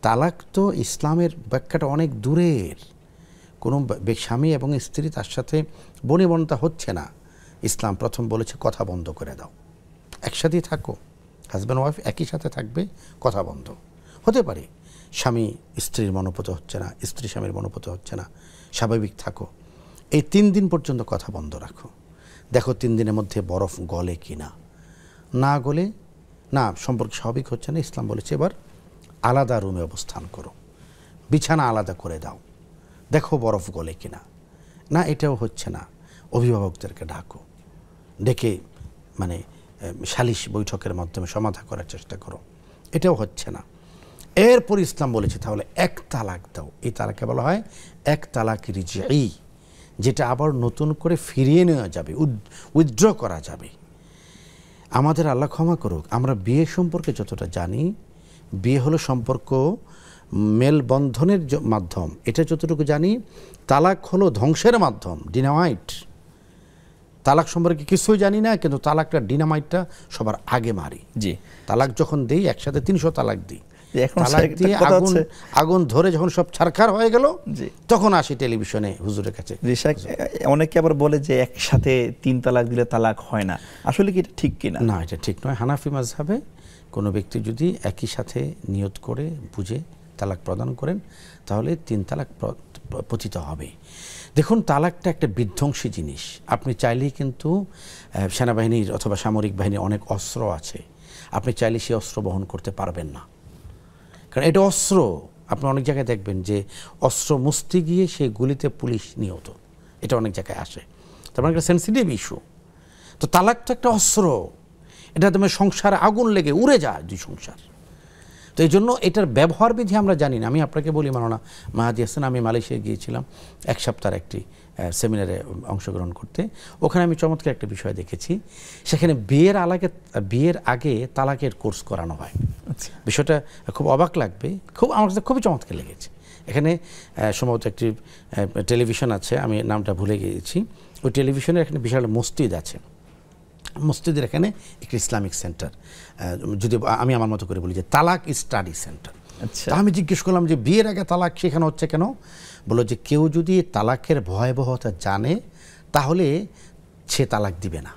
তালাক তো ইসলামের ব্যাখ্যাটা অনেক দূরের। কোনো স্বামী এবং স্ত্রী তার সাথে বনিবনতা হচ্ছে না, ইসলাম প্রথম বলেছে কথা বন্ধ করে দাও, একসাথেই থাকো, হাজব্যান্ড ওয়াইফ একই সাথে থাকবে, কথা বন্ধ। হতে পারে স্বামী স্ত্রীর মনোপত হচ্ছে না, স্ত্রী স্বামীর মনোপত হচ্ছে না, স্বাভাবিক থাকো, এই 3 দিন পর্যন্ত কথা বন্ধ রাখো, দেখো 3 দিনের মধ্যে বরফ গলে কি না। না গলে, না সম্পর্ক স্বাভাবিক হচ্ছে না, ইসলাম বলেছে এবার আলাদা রুমে অবস্থান করো, বিছানা আলাদা করে দাও, দেখো বরফ গলে কিনা। না এটাও হচ্ছে না, অভিভাবকদেরকে ডাকো, ডেকে মানে সালিশ বৈঠকের মাধ্যমে সমাধান করার চেষ্টা করো, এটাও হচ্ছে না। এরপর ইসলাম বলেছে তাহলে এক তালাক দাও। এই তালাকে বলা হয় এক তালাক রিজঈ, যেটা আবার নতুন করে ফিরিয়ে নেওয়া যাবে, উইথড্র করা যাবে। আমাদের আল্লাহ ক্ষমা করুক, আমরা বিয়ে সম্পর্কে যতটা জানি, বিয়ে হলো সম্পর্ক মেলবন্ধনের মাধ্যম, এটা যতটুকু জানি। তালাক হলো ধ্বংসের মাধ্যম, ডিনামাইট। তালাক সম্পর্কে কিছুই জানি না, কিন্তু তালাকটা ডিনামাইটটা সবার আগে মারি। জি, তালাক যখন দিই একসাথে 300 তালাক দিই, তালাক দিয়ে আগুন ধরে যখন সব ছারখার হয়ে গেল, তখন আসি টেলিভিশনে হুজুরের কাছে। অনেকে আবার বলে যে একসাথে 3 তালাক দিলে তালাক হয় না, আসলে কি এটা ঠিক কিনা? না, এটা ঠিক নয়। হানাফি মাযহাবে কোনো ব্যক্তি যদি একই সাথে নিয়ত করে বুঝে তালাক প্রদান করেন, তাহলে 3 তালাক পতিত হবে। দেখুন, তালাকটা একটা বিধ্বংসী জিনিস। আপনি চাইলেই কিন্তু সেনাবাহিনীর অথবা সামরিক বাহিনীর অনেক অস্ত্র আছে, আপনি চাইলে সেই অস্ত্র বহন করতে পারবেন না, কারণ এটা অস্ত্র। আপনি অনেক জায়গায় দেখবেন যে অস্ত্র মুছতে গিয়ে সেই গুলিতে পুলিশ নিহত, এটা অনেক জায়গায় আসে। তার মানে একটা সেন্সিটিভ ইস্যু। তো তালাক তো একটা অস্ত্র, এটা তোমার সংসারে আগুন লেগে উড়ে যায় 2 সংসার। তো এই জন্য এটার ব্যবহার বিধি আমরা জানি না। আমি আপনাকে বলি, মাননা মাহাদি হাসান, আমি মালয়েশিয়া গিয়েছিলাম 1 সপ্তাহের একটি সেমিনারে অংশগ্রহণ করতে। ওখানে আমি চমৎকার একটা বিষয় দেখেছি, সেখানে বিয়ের আগে তালাকের কোর্স করানো হয়। বিষয়টা খুব অবাক লাগবে, আমার কাছে খুবই চমৎকার লেগেছে। এখানে সম্ভবত একটি টেলিভিশন আছে, আমি নামটা ভুলে গিয়েছি, ওই টেলিভিশনের এখানে বিশাল মসজিদ আছে, মসজিদের এখানে একটি ইসলামিক সেন্টার, যদি আমি আমার মতো করে বলি যে তালাক স্টাডি সেন্টার। তা আমি জিজ্ঞেস করলাম যে বিয়ের আগে তালাক শেখানো হচ্ছে কেন? বললো যে কেউ যদি তালাকের ভয়াবহতা জানে তাহলে সে তালাক দিবে না।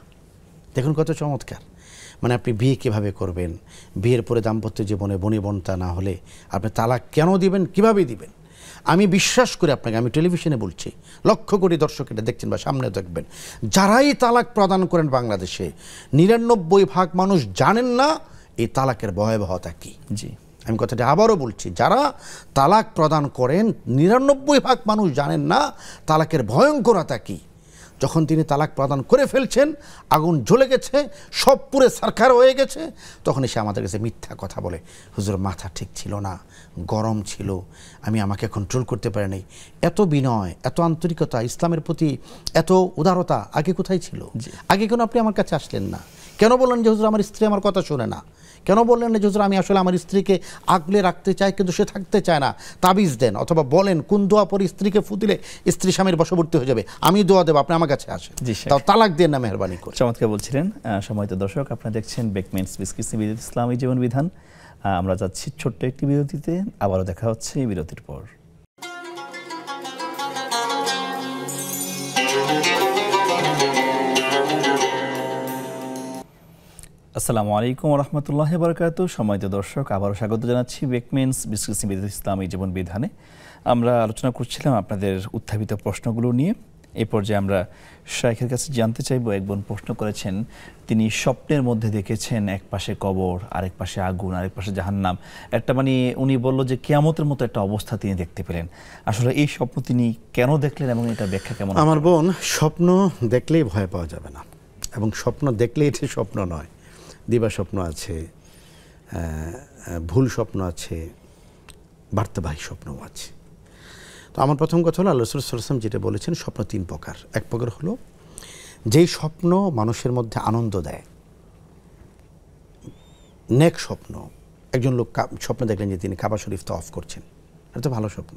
দেখুন কত চমৎকার। মানে আপনি বিয়ে কীভাবে করবেন, বিয়ের পরে দাম্পত্য জীবনে বনিবনতা না হলে আপনি তালাক কেন দিবেন, কিভাবে দিবেন। আমি বিশ্বাস করি আপনাকে, আমি টেলিভিশনে বলছি, লক্ষ কোটি দর্শক এটা দেখছেন বা সামনে দেখবেন, যারাই তালাক প্রদান করেন বাংলাদেশে 99% মানুষ জানেন না এই তালাকের ভয়াবহতা কী। জি, আমি কথাটা আবারও বলছি, যারা তালাক প্রদান করেন ৯৯% মানুষ জানেন না তালাকের ভয়ঙ্করতা কী। যখন তিনি তালাক প্রদান করে ফেলছেন, আগুন জ্বলে গেছে, সব পুরে সরকার হয়ে গেছে, তখন এসে আমাদের কাছে মিথ্যা কথা বলে, হুজুর মাথা ঠিক ছিল না, গরম ছিল, আমি আমাকে কন্ট্রোল করতে পারি নাই। এত বিনয়, এত আন্তরিকতা, ইসলামের প্রতি এত উদারতা আগে কোথায় ছিল? আগে কেন আপনি আমার কাছে আসলেন না? কেন বললেন যে হুজুর আমার স্ত্রী আমার কথা শোনে না? কেন বললেন না যে হুজুর আমি আসলে আমার স্ত্রীকে আগলে রাখতে চাই কিন্তু সে থাকতে চায় না? তাবিজ দেন, অথবা বলেন কোন দোয়া পরে স্ত্রীকে ফুতিলে স্ত্রী স্বামীর বশবর্তী হয়ে যাবে, আমি দোয়া দেবো, আপনি আমার কাছে আসেন, তাও তালাক দেন না মেহরবানি করে। চমৎকার বলছিলেন। সম্মানিত দর্শক, আপনারা দেখছেন বেকমেন্স বিসকিস বিরোধী ইসলামী জীবন বিধান। আমরা যাচ্ছি ছোট্ট একটি বিরতিতে, আবারও দেখা হচ্ছে এই বিরতির পর। আসসালামু আলাইকুম ওয়া রাহমাতুল্লাহি ওয়া বারাকাতুহু। সম্মানিত দর্শক, আবারও স্বাগত জানাচ্ছি বেকমেন্স বিসকিস বিরোধী ইসলামী জীবন বিধানে। আমরা আলোচনা করছিলাম আপনাদের উত্থাপিত প্রশ্নগুলো নিয়ে। এই পর্যায়ে আমরা শাইখের কাছে জানতে চাইব, এক বোন প্রশ্ন করেছেন, তিনি স্বপ্নের মধ্যে দেখেছেন এক পাশে কবর, আরেক পাশে আগুন, আরেক পাশে জাহান্নাম। একটা উনি বলল যে কিয়ামতের মতো একটা অবস্থা তিনি দেখতে পেলেন। আসলে এই স্বপ্ন তিনি কেন দেখলেন এবং এটা ব্যাখ্যা কেমন? আমার বোন, স্বপ্ন দেখলেই ভয় পাওয়া যাবে না, এবং স্বপ্ন দেখলেই এটি স্বপ্ন নয়। দিবা স্বপ্ন আছে, ভুল স্বপ্ন আছে, বার্তাবাহী স্বপ্নও আছে। তো আমার প্রথম কথা হলো, আল্লাহ রাসূল সাল্লাল্লাহু আলাইহি ওয়াসাল্লাম যেটা বলেছেন, স্বপ্ন 3 প্রকার। এক প্রকার হলো যেই স্বপ্ন মানুষের মধ্যে আনন্দ দেয়, নেক স্বপ্ন। একজন লোক স্বপ্ন দেখলেন যে তিনি কাবা শরীফ তওয়াফ করছেন, এটা তো ভালো স্বপ্ন।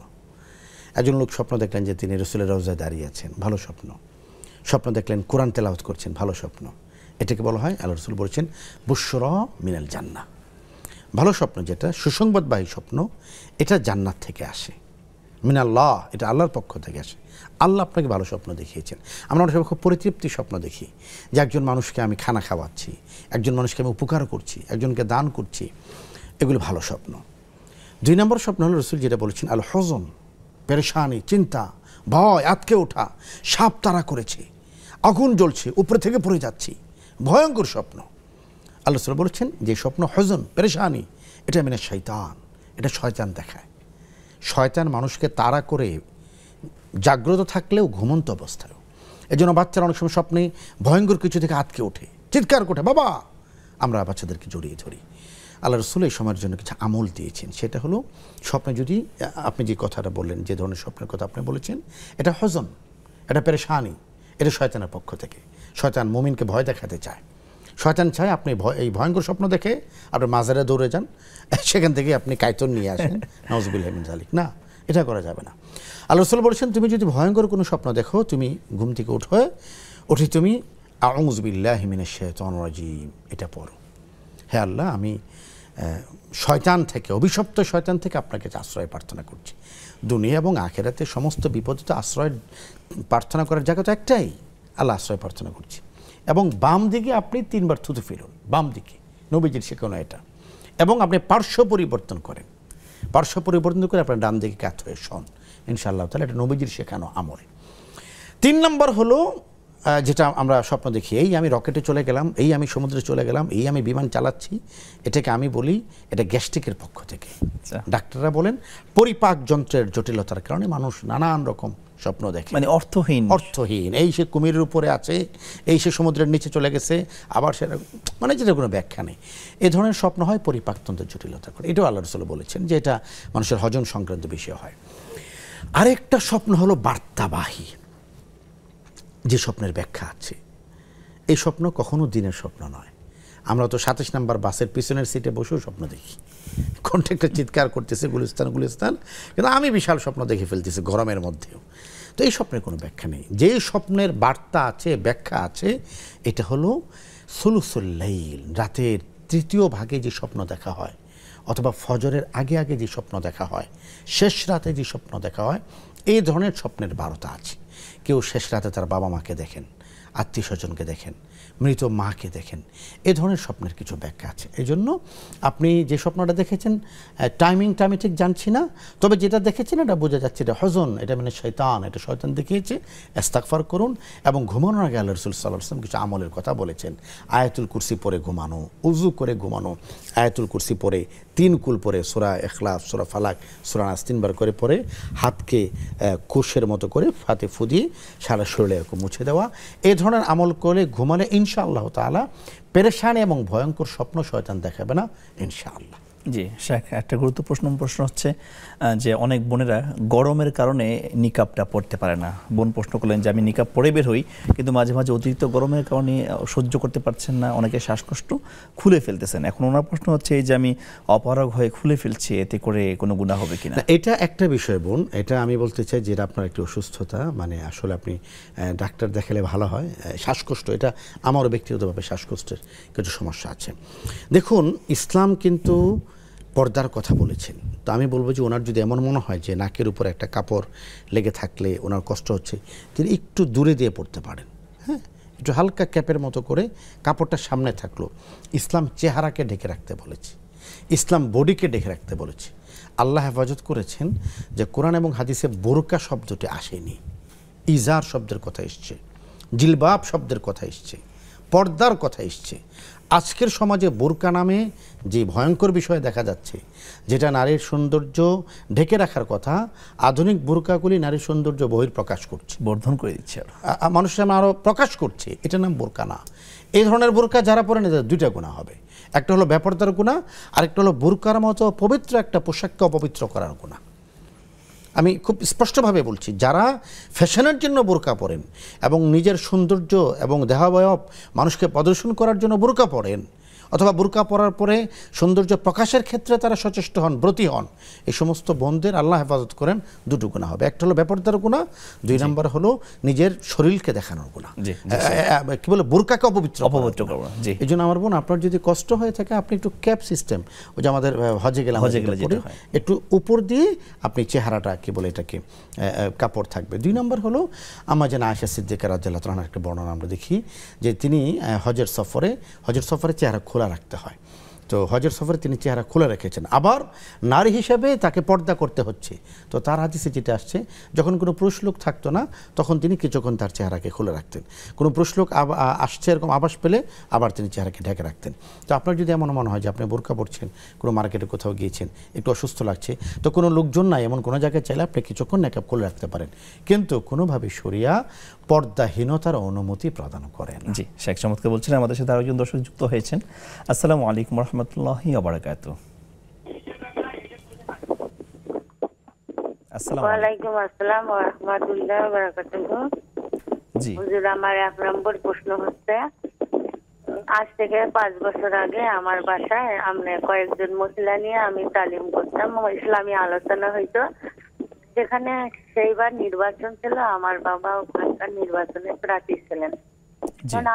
একজন লোক স্বপ্ন দেখলেন যে তিনি রাসূলের রওজায় দাঁড়িয়ে আছেন, ভালো স্বপ্ন। স্বপ্ন দেখলেন কোরআন তেলাওয়াত করছেন, ভালো স্বপ্ন। এটাকে বলা হয়, আল্লাহ রাসূল বলেছেন, বুশরা মিনাল জান্নাহ। ভালো স্বপ্ন যেটা, সুসংবাদবাহী স্বপ্ন, এটা জান্নাত থেকে আসে, মিনাল্লাহ, এটা আল্লাহর পক্ষ থেকে আসে। আল্লাহ আপনাকে ভালো স্বপ্ন দেখিয়েছেন। আমরা অনেক সময় খুব পরিতৃপ্তি স্বপ্ন দেখি, যে একজন মানুষকে আমি খানা খাওয়াচ্ছি, একজন মানুষকে আমি উপকার করছি, একজনকে দান করছি, এগুলো ভালো স্বপ্ন। 2 নম্বর স্বপ্ন হলো রাসূল যেটা বলেছেন, আল হযন, পেরেশানি, চিন্তা, ভয়, আতকে ওঠা, সাপ তাড়া করেছে, আগুন জ্বলছে, উপরে থেকে পড়ে যাচ্ছি, ভয়ঙ্কর স্বপ্ন। আল্লাহ রাসূল বলেছেন যে স্বপ্ন হযন, পেরেশানি, এটা মিনাশ শয়তান, এটা শয়তান দেখায়। শয়তান মানুষকে তাড়া করে জাগ্রত থাকলেও ঘুমন্ত অবস্থায়ও। এই জন্য বাচ্চারা অনেক সময় স্বপ্নে ভয়ঙ্কর কিছু থেকে আটকে ওঠে, চিৎকার করে বাবা, আমরা বাচ্চাদেরকে জড়িয়ে ধরি। আল্লাহ রাসূল এই সময়ের জন্য কিছু আমল দিয়েছেন। সেটা হলো, স্বপ্নে যদি আপনি যে কথাটা বললেন, যে ধরনের স্বপ্নের কথা আপনি বলেছেন, এটা হযন, এটা পেরেশানি, এটা শয়তানের পক্ষ থেকে। শয়তান মুমিনকে ভয় দেখাতে চায়। শয়তান চায় আপনি এই ভয়ঙ্কর স্বপ্ন দেখে আপনি মাজারে দৌড়ে যান, সেখান থেকে আপনি কায়তন নিয়ে আসেন, নাউযুবিল্লাহি মিন যালিক। না, এটা করা যাবে না। আল্লাহ রাসূল বলেছেন, তুমি যদি ভয়ঙ্কর কোনো স্বপ্ন দেখো, তুমি ঘুম থেকে উঠে তুমি আউযু বিল্লাহি মিনাশ শাইতানির রাজীম এটা পড়ো, হে আল্লাহ, আমি শয়তান থেকে, অভিশপ্ত শয়তান থেকে আপনাকে আশ্রয় প্রার্থনা করছি। দুনিয়া এবং আখিরাতে সমস্ত বিপদে আশ্রয় প্রার্থনা করার জায়গা তো একটাই, আল্লাহ আশ্রয় প্রার্থনা করছি। এবং বাম দিকে আপনি 3 বার থুতু ফেলুন, বাম দিকে, নবীজির শেখানো এটা। এবং আপনি পার্শ্ব পরিবর্তন করেন, পার্শ্ব পরিবর্তন করে আপনার ডান দিকে কাত হয়ে শোন, ইনশাআল্লাহ তাহলে এটা নবীজির শেখানো আমল। 3 নম্বর হলো যেটা আমরা স্বপ্ন দেখি, এই আমি রকেটে চলে গেলাম, এই আমি সমুদ্রে চলে গেলাম, এই আমি বিমান চালাচ্ছি, এটাকে আমি বলি এটা গ্যাস্ট্রিকের পক্ষ থেকে। ডাক্তাররা বলেন পরিপাক যন্ত্রের জটিলতার কারণে মানুষ নানান রকম স্বপ্ন দেখে, অর্থহীন। এই সে কুমিরের উপরে আছে, এই সে সমুদ্রের নিচে চলে গেছে, আবার সেটা যেটা কোনো ব্যাখ্যা নেই। এই ধরনের স্বপ্ন হয় পরিপাকতন্ত্রের জটিলতা করে। এটাও আল্লাহ রাসূল বলেছেন যে এটা মানুষের হজম সংক্রান্ত বিষয় হয়। আরেকটা স্বপ্ন হলো বার্তাবাহী, যে স্বপ্নের ব্যাখ্যা আছে। এই স্বপ্ন কখনো দিনের স্বপ্ন নয়। আমরা তো 27 নম্বর বাসের পিছনের সিটে বসেও স্বপ্ন দেখি, কন্ট্রাক্টর চিৎকার করতেছে গুলিস্তান গুলিস্তান, কিন্তু আমি বিশাল স্বপ্ন দেখে ফেলতেছি গরমের মধ্যেও। তো এই স্বপ্নের কোনো ব্যাখ্যা নেই। যে স্বপ্নের বার্তা আছে, ব্যাখ্যা আছে, এটা হলো সুলুসুল লাইল, রাতের 3য় ভাগে যে স্বপ্ন দেখা হয়, অথবা ফজরের আগে আগে যে স্বপ্ন দেখা হয়, শেষ রাতে যে স্বপ্ন দেখা হয়, এই ধরনের স্বপ্নের বার্তা আছে। কেউ শেষ রাতে তার বাবা মাকে দেখেন, আত্মীয় স্বজনকে দেখেন, মৃত মাকে দেখেন, এ ধরনের স্বপ্নের কিছু ব্যাখ্যা আছে। এই জন্য আপনি যে স্বপ্নটা দেখেছেন, টাইমিংটা আমি ঠিক জানছি না, তবে যেটা দেখেছেন এটা বোঝা যাচ্ছে এটা হযন, এটা মানে শয়তান, এটা শয়তান দেখিয়েছে। ইস্তিগফার করুন, এবং ঘুমানোর আগে আল্লাহ রাসূল সাল্লাল্লাহু আলাইহি ওয়াসাল্লাম কিছু আমলের কথা বলেছেন। আয়াতুল কুরসি পড়ে ঘুমানো, উযু করে ঘুমানো, আয়াতুল কুরসি পড়ে 3 কুল পরে সূরা ইখলাস, সূরা ফালাক, সূরা নাস 3 বার করে পরে হাতকে কোষের মতো করে ফাতে ফু দিয়ে সারা শরীরে এরকম মুছে দেওয়া। এই ধরনের আমল করলে ঘুমালে ইনশাআল্লাহ তাআলা পেরেশানি এবং ভয়ঙ্কর স্বপ্ন শয়তান দেখাবে না ইনশাআল্লাহ। জি শেখ, একটা গুরুত্বপূর্ণ প্রশ্ন হচ্ছে যে অনেক বোনেরা গরমের কারণে নিকাবটা পড়তে পারে না। বোন প্রশ্ন করলেন যে আমি নিকাব পরে বের হই, কিন্তু মাঝে মাঝে অতিরিক্ত গরমের কারণে সহ্য করতে পারছেন না, অনেকে শ্বাসকষ্ট, খুলে ফেলতেছেন। এখন ওনার প্রশ্ন হচ্ছে এই যে আমি অপারগ হয়ে খুলে ফেলছি, এতে করে কোনো গুনাহ হবে কিনা? এটা একটা বিষয় বোন, এটা আমি বলতে চাই যে আপনার একটি অসুস্থতা, মানে আসলে আপনি ডাক্তার দেখালে ভালো হয়। শ্বাসকষ্ট, এটা আমারও ব্যক্তিগতভাবে শ্বাসকষ্টের কিছু সমস্যা আছে। দেখুন, ইসলাম কিন্তু পর্দার কথা বলেছেন। তো আমি বলবো যে ওনার যদি এমন মনে হয় যে নাকের উপর একটা কাপড় লেগে থাকলে ওনার কষ্ট হচ্ছে, তিনি একটু দূরে দিয়ে পড়তে পারেন। হ্যাঁ, একটু হালকা ক্যাপের মতো করে কাপড়টা সামনে থাকলো। ইসলাম চেহারাকে ঢেকে রাখতে বলেছে, ইসলাম বডিকে ঢেকে রাখতে বলেছে। আল্লাহ হেফাজত করেছেন যে কোরআন এবং হাদিসে বোরকা শব্দটি আসেনি, ইজার শব্দের কথা এসছে, জিলবাব শব্দের কথা এসছে, পর্দার কথা এসছে। আজকের সমাজে বোরকা নামে যে ভয়ঙ্কর বিষয় দেখা যাচ্ছে, যেটা নারীর সৌন্দর্য ঢেকে রাখার কথা, আধুনিক বোরকাগুলি নারীর সৌন্দর্য বহিঃপ্রকাশ করছে, বর্ধন করে দিচ্ছে, মানুষের সামনে আরও প্রকাশ করছে। এটার নাম বোরকা না। এই ধরনের বোরকা যারা পরে না, তাদের 2টা গুনাহ হবে। একটা হলো বেপরদার গুনাহ, আরেকটা হলো বোরকার মতো পবিত্র একটা পোশাককে অপবিত্র করার গুনাহ। আমি খুব স্পষ্টভাবে বলছি, যারা ফ্যাশনের জন্য বোরকা পরেন এবং নিজের সৌন্দর্য এবং দেহাবয়ব মানুষকে প্রদর্শন করার জন্য বোরকা পরেন, অথবা বোরকা পরার পরে সৌন্দর্য প্রকাশের ক্ষেত্রে তারা সচেষ্ট হন, ব্রতী হন, এই সমস্ত বন্ধের আল্লাহ হেফাজত করেন 2টো গুনাহ হবে। একটা হলো বেপরদার গুনাহ, 2 নম্বর হলো নিজের শরীরকে দেখানোর গুনাহ, কি বলে বোরকাকে অপবিত্র করা। এই জন্য আমার বোন, আপনার যদি কষ্ট হয়ে থাকে, আপনি একটু ক্যাপ সিস্টেম, ওই যে আমাদের হজে গেলে একটু উপর দিয়ে আপনি চেহারাটা, কি বলে এটাকে, কাপড় থাকবে। 2 নম্বর হলো আমার যেন আয়েশা সিদ্দিকা রাদিয়াল্লাহু তাআলার একটা বর্ণনা আমরা দেখি যে তিনি হজের সফরে চেহারা খোলা রাখতে হয়। তো হজের সফরে তিনি চেহারা খোলা রেখেছেন। আবার নারী হিসেবে তাকে পর্দা করতে হচ্ছে। তো তার হাদিসে যেটা আসছে, যখন কোনো পুরুষ লোক থাকতো না, তখন তিনি কিছুক্ষণ তার চেহারাকে খুলে রাখতেন। কোনো পুরুষ লোক আসছে এরকম আভাস পেলে আবার তিনি চেহারাকে ঢেকে রাখতেন। তো আপনার যদি এমন মনে হয় যে আপনি বোরকা পরছেন, কোনো মার্কেটে কোথাও গিয়েছেন, একটু অসুস্থ লাগছে, তো কোনো লোকজন নাই এমন কোনো জায়গায় চাইলে আপনি কিছুক্ষণ নেকাব খুলে রাখতে পারেন, কিন্তু কোনোভাবে শরিয়া পর্দাহীনতার অনুমতি প্রদান করেন। জি শেখ, চমৎকার বলছেন। আমাদের সাথে আরেকজন দর্শক যুক্ত হয়েছেন। আসসালামু আলাইকুম ওয়া রাহমাতুল্লাহি ওয়া বারাকাতুহু। আসসালামু আলাইকুম ওয়া রাহমাতুল্লাহি ওয়া বারাকাতুহু। জি হুজুর, আমার 1 নম্বর প্রশ্ন হচ্ছে, আজ থেকে 5 বছর আগে আমার বাসায় আমরা কয়েকজন মহিলা নিয়ে আমি তালিম করতাম, ইসলামী আলোচনা হইতো। সেখানে সেইবার নির্বাচন ছিল, আমার বাবা ওখানকার নির্বাচনে প্রার্থী ছিলেন।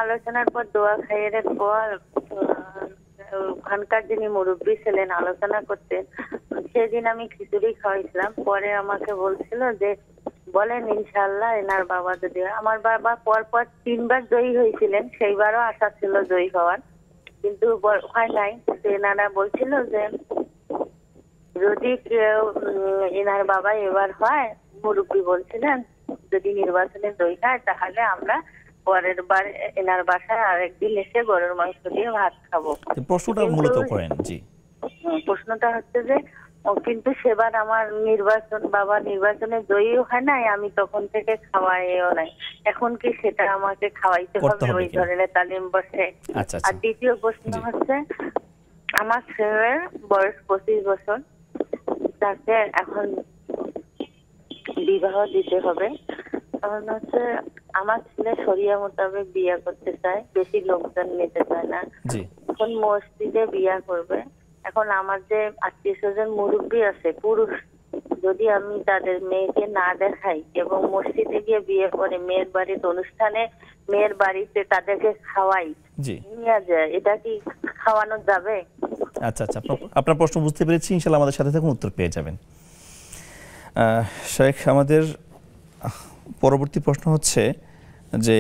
আলোচনার পর দোয়া খাইয়ের পর ওখানকার যিনি মুরব্বী ছিলেন আলোচনা করতেন, সেদিন আমি খিচুড়ি খাওয়াইছিলাম। পরে আমাকে বলছিল যে বলেন ইনশাআল্লাহ এনার বাবা যদি, আমার বাবা পরপর 3 বার জয়ী হয়েছিলেন, সেইবারও আশা ছিল জয়ী হওয়ার, কিন্তু হয় নাই। এনারা বলছিল যে যদি কেউ এনার বাবা এবার হয়, মুরব্বী বলছিলেন যদি নির্বাচনে জয়ী হয় তাহলে আমরা পরের বার এনার বাসায় আরেকদিন এসে গরুর মাংস দিয়ে ভাত খাবো। প্রশ্নটা মূলত করেন। জি, প্রশ্নটা হচ্ছে যে কিন্তু সেবার আমার বাবা নির্বাচনে জয়ী হয় নাই, আমি তখন থেকে খাওয়াইও নাই। এখন কি সেটা আমাকে খাওয়াইতে হবে ওই ধরনের তালিম বসে? আর দ্বিতীয় প্রশ্ন হচ্ছে, আমার ছেলের বয়স 25 বছর, তাকে এখন বিবাহ দিতে হবে। কারণ হচ্ছে আমার ছেলে শরিয়া মোতাবেক বিয়ে করতে চায়, বেশি লোকজন নিতে চায় না। এখন মসজিদে বিয়ে করবে। এখন আমার যে আত্মীয় স্বজন মুরব্বী আছে পুরুষ, যদি আমি তাদের মেয়েকে না দেখাই এবং মসজিদে গিয়ে বিয়ে করে মেয়ের বাড়িতে অনুষ্ঠানে মেয়ের বাড়িতে তাদেরকে খাওয়াই, নিয়ে যায়, এটা কি খাওয়ানো যাবে? আচ্ছা, আপনার প্রশ্ন বুঝতে পেরেছি। ইনশাআল্লাহ আমাদের সাথে থাকুন, উত্তর পেয়ে যাবেন। শেখ, আমাদের পরবর্তী প্রশ্ন হচ্ছে যে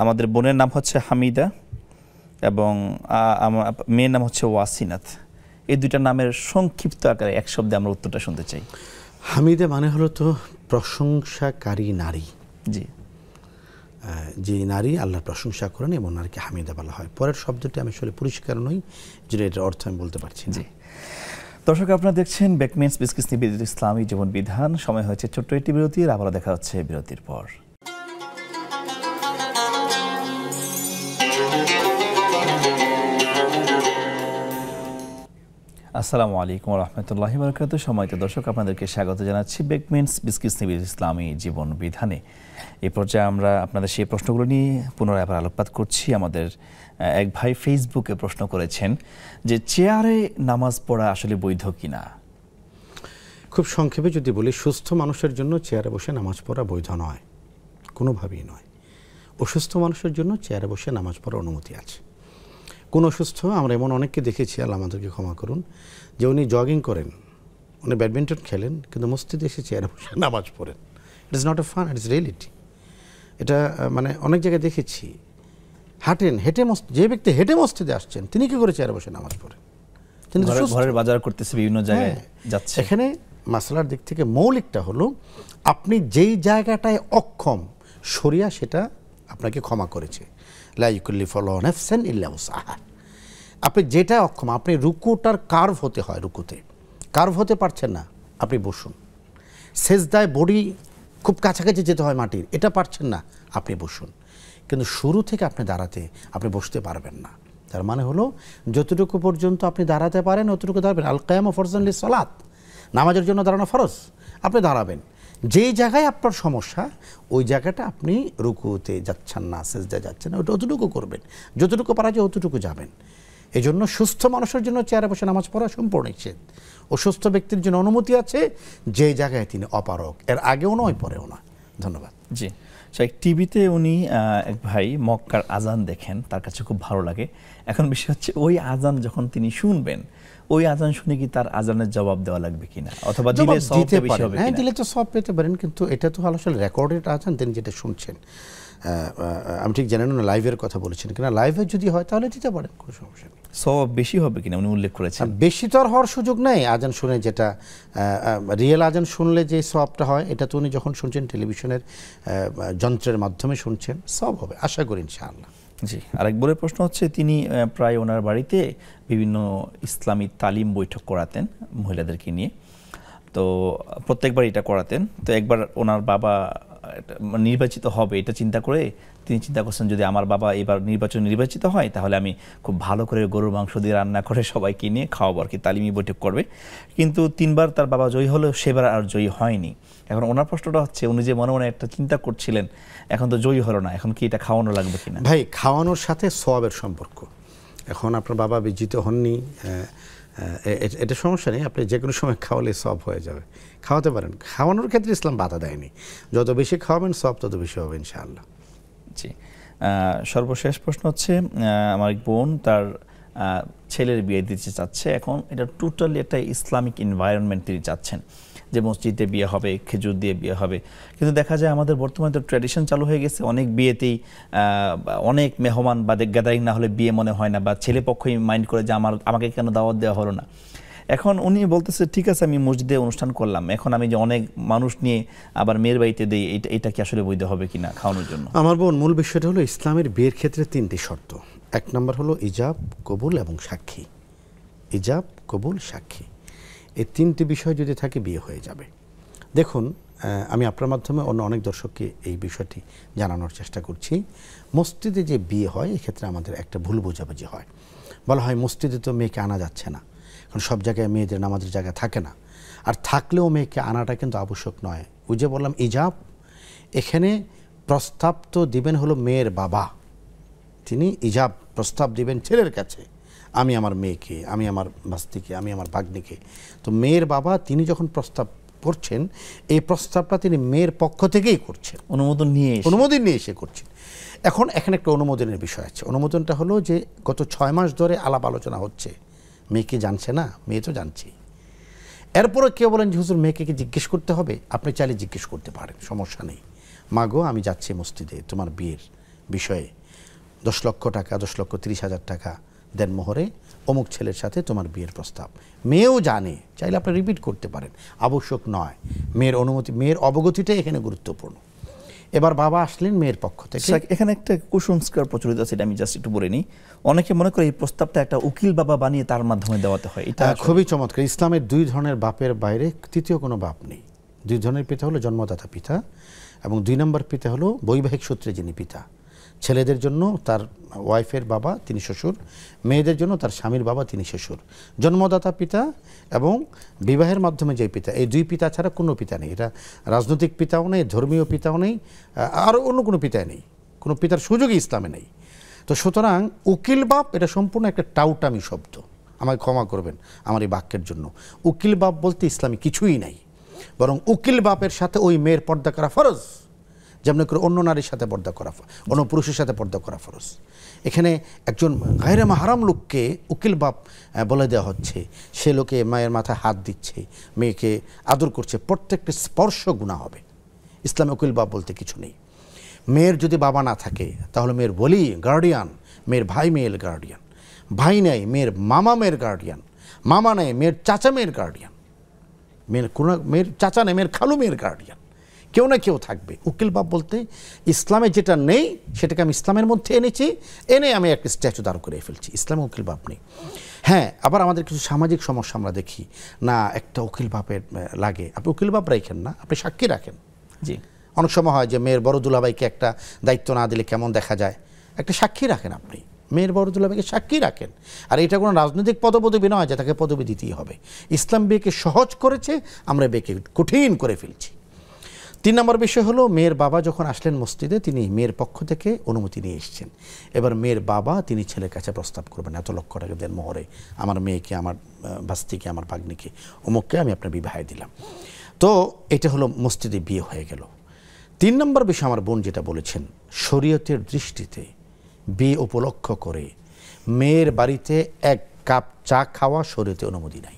আমাদের বোনের নাম হচ্ছে হামিদা এবং মেয়ের নাম হচ্ছে ওয়াসিনাত। এই 2টা নামের সংক্ষিপ্ত আকারে 1 শব্দে আমরা উত্তরটা শুনতে চাই। হামিদা মানে হলো তো প্রশংসাকারী নারী। জি, যে নারী আল্লাহর প্রশংসা করেন এবং নারীকে হামিদা বলা হয়। পরের শব্দটি আমি আসলে পরিষ্কার নই, যেটা এটার অর্থ আমি বলতে পারছি। জি, দর্শক, আপনারা দেখছেন বেকমেন্স বিসকিস নিবেদিত ইসলামী জীবন বিধান। সময় হয়েছে ছোট্ট একটি বিরতির, আবারও দেখা হচ্ছে বিরতির পর। আসসালামু আলাইকুম রহমতুল্লাহি বারাকাতু। সময়ত দর্শক, আপনাদেরকে স্বাগত জানাচ্ছি বেকমেন্স বিসকিস নিবেদিত ইসলামী জীবন বিধানে। এই পর্যায়ে আমরা আপনাদের সেই প্রশ্নগুলো নিয়ে পুনরায় আবার আলোকপাত করছি। আমাদের এক ভাই ফেসবুকে প্রশ্ন করেছেন যে চেয়ারে নামাজ পড়া আসলে বৈধ কিনা। খুব সংক্ষেপে যদি বলি, সুস্থ মানুষের জন্য চেয়ারে বসে নামাজ পড়া বৈধ নয়, কোনোভাবেই নয়। অসুস্থ মানুষের জন্য চেয়ারে বসে নামাজ পড়ার অনুমতি আছে। কোন অসুস্থ, আমরা এমন অনেককে দেখেছি, আল্লাহ আমাদেরকে ক্ষমা করুন, যে উনি জগিং করেন, উনি ব্যাডমিন্টন খেলেন, কিন্তু মসজিদে এসে চেয়ারে বসে নামাজ পড়েন। It is not a fun, it is reality. এটা মানে অনেক জায়গায় দেখেছি। যে ব্যক্তি হেঁটে মসজিদে আসছেন, তিনি কি করে চেয়ারে বসে নামাজ পড়েন? তিনি ঘরের বাজার করতেছে, বিভিন্ন জায়গায় যাচ্ছে। এখানে মাসলার দিক থেকে মৌলিকটা হলো, আপনি যেই জায়গাটায় অক্ষম, শরিয়া সেটা আপনাকে ক্ষমা করেছে। লা ইউকাল্লিফুল্লাহু নাফসান ইল্লা উসআহা। আপনি যেটা অক্ষম, আপনি রুকুটার কার্ভ হতে হয়, রুকুতে কার্ভ হতে পারছেন না, আপনি বসুন। সেজদায় বডি খুব কাছাকাছি যেতে হয় মাটির, এটা পারছেন না, আপনি বসুন। কিন্তু শুরু থেকে আপনি বসতে পারবেন না। তার মানে হলো, যতটুকু পর্যন্ত আপনি দাঁড়াতে পারেন অতটুকু দাঁড়াবেন। আল কিয়ামু ফরজুন লিস-সালাত, নামাজের জন্য দাঁড়ানো ফরজ, আপনি দাঁড়াবেন। যেই জায়গায় আপনার সমস্যা, ওই জায়গাটা আপনি রুকুতে যাচ্ছেন না, সেজদায় যাচ্ছেন না, ওটা অতটুকু করবেন। যতটুকু পারা যায় অতটুকু যাবেন। এই জন্য সুস্থ মানুষের জন্য চেয়ারে বসে নামাজ পড়া সম্পূর্ণ নিষেধ। অসুস্থ ব্যক্তির জন্য অনুমতি আছে, যে জায়গায় তিনি অপারগ, এর আগেও নয় পরেও না। ধন্যবাদ। জি, টিভিতে উনি এক ভাই মক্কার আজান দেখেন, তার কাছে খুব ভালো লাগে। এখন বিষয় হচ্ছে, ওই আজান যখন তিনি শুনবেন, ওই আজান শুনে কি তার আজানের জবাব দেওয়া লাগবে কিনা, অথবা দিলে সওয়াব বেশি হবে কিনা? হ্যাঁ, দিলে তো সওয়াব পেতে পারেন, কিন্তু এটা তো আসলে রেকর্ডেড আজান, তিনি যেটা শুনছেন। আমি ঠিক জানেন না লাইভের কথা বলেছেন কিনা। লাইভে যদি হয় তাহলে দিতে পারেন, কোনো সমস্যা নেই। সওয়াব বেশি হবে কিনা উনি উল্লেখ করেছেন। বেশি তো আর হওয়ার সুযোগ নেই আজান শুনে। যেটা রিয়েল আজান শুনলে যে সওয়াবটা হয়, এটা তো উনি যখন শুনছেন টেলিভিশনের যন্ত্রের মাধ্যমে শুনছেন, সওয়াব হবে আশা করি ইনশাআল্লাহ। জি, আরেক বড় প্রশ্ন হচ্ছে, তিনি প্রায় ওনার বাড়িতে বিভিন্ন ইসলামী তালিম বৈঠক করাতেন মহিলাদেরকে নিয়ে। তো প্রত্যেকবার এটা করাতেন। তো একবার ওনার বাবা নির্বাচিত হবে, এটা চিন্তা করে তিনি চিন্তা করছেন, যদি আমার বাবা এবার নির্বাচিত হয়, তাহলে আমি খুব ভালো করে গরুর মাংস দিয়ে রান্না করে সবাইকে নিয়ে খাওয়াবো আর কি, তালিমি বৈঠক করবে। কিন্তু 3 বার তার বাবা জয়ী হলেও সেবার আর জয়ী হয়নি। এখন ওনার প্রশ্নটা হচ্ছে, উনি যে মনে মনে একটা চিন্তা করছিলেন, এখন তো জয়ী হলো না, এখন কি এটা খাওয়ানো লাগবে কিনা? ভাই, খাওয়ানোর সাথে সওয়াবের সম্পর্ক। এখন আপনার বাবা বিজিত হননি, এটা সমস্যা নেই, আপনি যে কোনো সময় খাওয়ালে সওয়াব হয়ে যাবে, খাওয়াতে পারেন। খাওয়ানোর ক্ষেত্রে ইসলাম বাধা দেয়নি, যত বেশি খাওয়াবেন সওয়াব তত বেশি হবে ইনশাআল্লাহ। জি, সর্বশেষ প্রশ্ন হচ্ছে, আমার এক বোন তার ছেলের বিয়ে দিতে চাচ্ছে। এখন এটা টোটালি একটা ইসলামিক এনভায়রনমেন্ট তিনি চাচ্ছেন, যে মসজিদে বিয়ে হবে, খেজুর দিয়ে বিয়ে হবে। কিন্তু দেখা যায় আমাদের বর্তমানে তো ট্র্যাডিশন চালু হয়ে গেছে, অনেক বিয়েতেই অনেক মেহমান বা গ্যাদারিং না হলে বিয়ে মনে হয় না, বা ছেলে পক্ষই মাইন্ড করে যে আমাকে কেন দাওয়াত দেওয়া হলো না। এখন উনি বলতেছে, ঠিক আছে আমি মসজিদে অনুষ্ঠান করলাম, এখন আমি যে অনেক মানুষ নিয়ে আবার মেয়ের বাড়িতে দিই, এটা কি আসলে বৈধ হবে কিনা খাওয়ানোর জন্য? আমার বোন, মূল বিষয়টা হলো, ইসলামের বিয়ের ক্ষেত্রে 3টি শর্ত। 1 নম্বর হলো ইজাব, কবুল এবং সাক্ষী। ইজাব, কবুল, সাক্ষী, এই 3টি বিষয় যদি থাকে বিয়ে হয়ে যাবে। দেখুন, আমি আপনার মাধ্যমে অন্য অনেক দর্শককে এই বিষয়টি জানানোর চেষ্টা করছি। মসজিদে যে বিয়ে হয়, এক্ষেত্রে আমাদের একটা ভুল বোঝাবুঝি হয়। বলা হয় মসজিদে তো মেয়েকে আনা যাচ্ছে না, কারণ সব জায়গায় মেয়েদের নামাজের জায়গা থাকে না, আর থাকলেও মেয়েকে আনাটা কিন্তু আবশ্যক নয়। ওই যে বললাম ইজাব, এখানে প্রস্তাব তো দিবেন হলো মেয়ের বাবা, তিনি ইজাব প্রস্তাব দিবেন ছেলের কাছে, আমি আমার মেয়েকে, আমি আমার ভাস্তিকে, আমি আমার ভাগ্নিকে। তো মেয়ের বাবা তিনি যখন প্রস্তাব করছেন, এই প্রস্তাবটা তিনি মেয়ের পক্ষ থেকেই করছেন, অনুমোদন নিয়ে এসে করছেন। এখন এখানে একটা অনুমোদনের বিষয় আছে। অনুমোদনটা হলো যে গত 6 মাস ধরে আলাপ আলোচনা হচ্ছে, মেয়েকে জানছে না, মেয়ে তো জানছে। এরপরে কেউ বলেন যে হুজুর মেয়েকে জিজ্ঞেস করতে হবে, আপনি চাইলে জিজ্ঞেস করতে পারেন, সমস্যা নেই। মাগো, আমি যাচ্ছি মসজিদে তোমার বিয়ের বিষয়ে, 10 লক্ষ টাকা, 10,30,000 টাকা দেন মোহরে, অমুক ছেলের সাথে তোমার বিয়ের প্রস্তাব। মেয়েও জানে, চাইলে আপনি রিপিট করতে পারেন, আবশ্যক নয়। মেয়ের অনুমতি, মেয়ের অবগতিটাই এখানে গুরুত্বপূর্ণ। এবার বাবা আসলেন মেয়ের পক্ষ থেকে। এখানে একটা কুসংস্কার প্রচলিত আছে, আমি জাস্ট একটু বলে নিই। অনেকে মনে করে এই প্রস্তাবটা একটা উকিল বাবা বানিয়ে তার মাধ্যমে দেওয়াতে হয়। এটা খুবই চমৎকার। ইসলামের 2 ধরনের বাপের বাইরে তৃতীয় কোনো বাপ নেই। 2 ধরনের পিতা হলো জন্মদাতা পিতা, এবং 2 নম্বর পিতা হলো বৈবাহিক সূত্রে যিনি পিতা। ছেলেদের জন্য তার ওয়াইফের বাবা, তিনি শ্বশুর। মেয়েদের জন্য তার স্বামীর বাবা, তিনি শ্বশুর। জন্মদাতা পিতা এবং বিবাহের মাধ্যমে যে পিতা, এই 2 পিতা ছাড়া কোনো পিতা নেই। এটা রাজনৈতিক পিতাও নেই, ধর্মীয় পিতাও নেই, আর অন্য কোনো পিতা নেই, কোনো পিতার সুযোগই ইসলামে নেই। তো সুতরাং উকিল বাপ এটা সম্পূর্ণ একটা টাউটামি শব্দ, আমায় ক্ষমা করবেন আমার এই বাক্যের জন্য। উকিল বাপ বলতে ইসলামে কিছুই নাই, বরং উকিল বাপের সাথে ওই মেয়ের পর্দা করা ফরজ, যেমন করে অন্য নারীর সাথে পর্দা করা, অন্য পুরুষের সাথে পর্দা করা ফরজ। এখানে একজন গায়রে মাহরাম লোককে উকিল বাপ বলে দেওয়া হচ্ছে, সে লোকে মায়ের মাথায় হাত দিচ্ছে, মেয়েকে আদর করছে, প্রত্যেকটি স্পর্শ গুনাহ হবে। ইসলামে উকিল বাপ বলতে কিছু নেই। মেয়ের যদি বাবা না থাকে তাহলে মেয়ের ওলি, গার্ডিয়ান, মেয়ের ভাই মেয়ের গার্ডিয়ান, ভাই নেই মেয়ের মামা মেয়ের গার্ডিয়ান, মামা নেই মেয়ের চাচা মেয়ের গার্ডিয়ান, মেয়ের চাচা নেই মেয়ের খালু মেয়ের গার্ডিয়ান, কেউ না কেউ থাকবে। উকিল বাপ বলতে ইসলামে যেটা নেই সেটাকে আমি ইসলামের মধ্যে এনেছি, এনে আমি একটা স্ট্যাচু দাঁড় করে ফেলছি। ইসলামে উকিল বাপ নেই। হ্যাঁ, আবার আমাদের কিছু সামাজিক সমস্যা আমরা দেখি না, একটা উকিল বাপের লাগে। আপনি উকিল বাপ রাখেন না, আপনি সাক্ষী রাখেন। জি, অনেক সময় হয় যে মেয়ের বড় দুলাভাইকে একটা দায়িত্ব না দিলে কেমন দেখা যায়, একটা সাক্ষী রাখেন আপনি, মেয়ের বড় দুলাভাইকে সাক্ষী রাখেন। আর এটা কোনো রাজনৈতিক পদপদবি নয় যে তাকে পদবি দিতেই হবে। ইসলাম বিয়েকে সহজ করেছে, আমরা বিয়েকে কঠিন করে ফেলছি। 3 নম্বর বিষয় হলো, মেয়ের বাবা যখন আসলেন মসজিদে, তিনি মেয়ের পক্ষ থেকে অনুমতি নিয়ে এসেছেন। এবার মেয়ের বাবা তিনি ছেলের কাছে প্রস্তাব করবেন, এত লক্ষ টাকা দেন মোহরে আমার মেয়েকে, আমার বাস্তিকে, আমার ভাগ্নিকে, অমুককে আমি আপনার বিবাহে দিলাম। তো এটা হলো মসজিদে বিয়ে হয়ে গেল। 3 নম্বর বিষয় আমার বোন যেটা বলেছেন, শরীয়তের দৃষ্টিতে বিয়ে উপলক্ষ করে মেয়ের বাড়িতে 1 কাপ চা খাওয়া শরীয়তে অনুমতি নাই।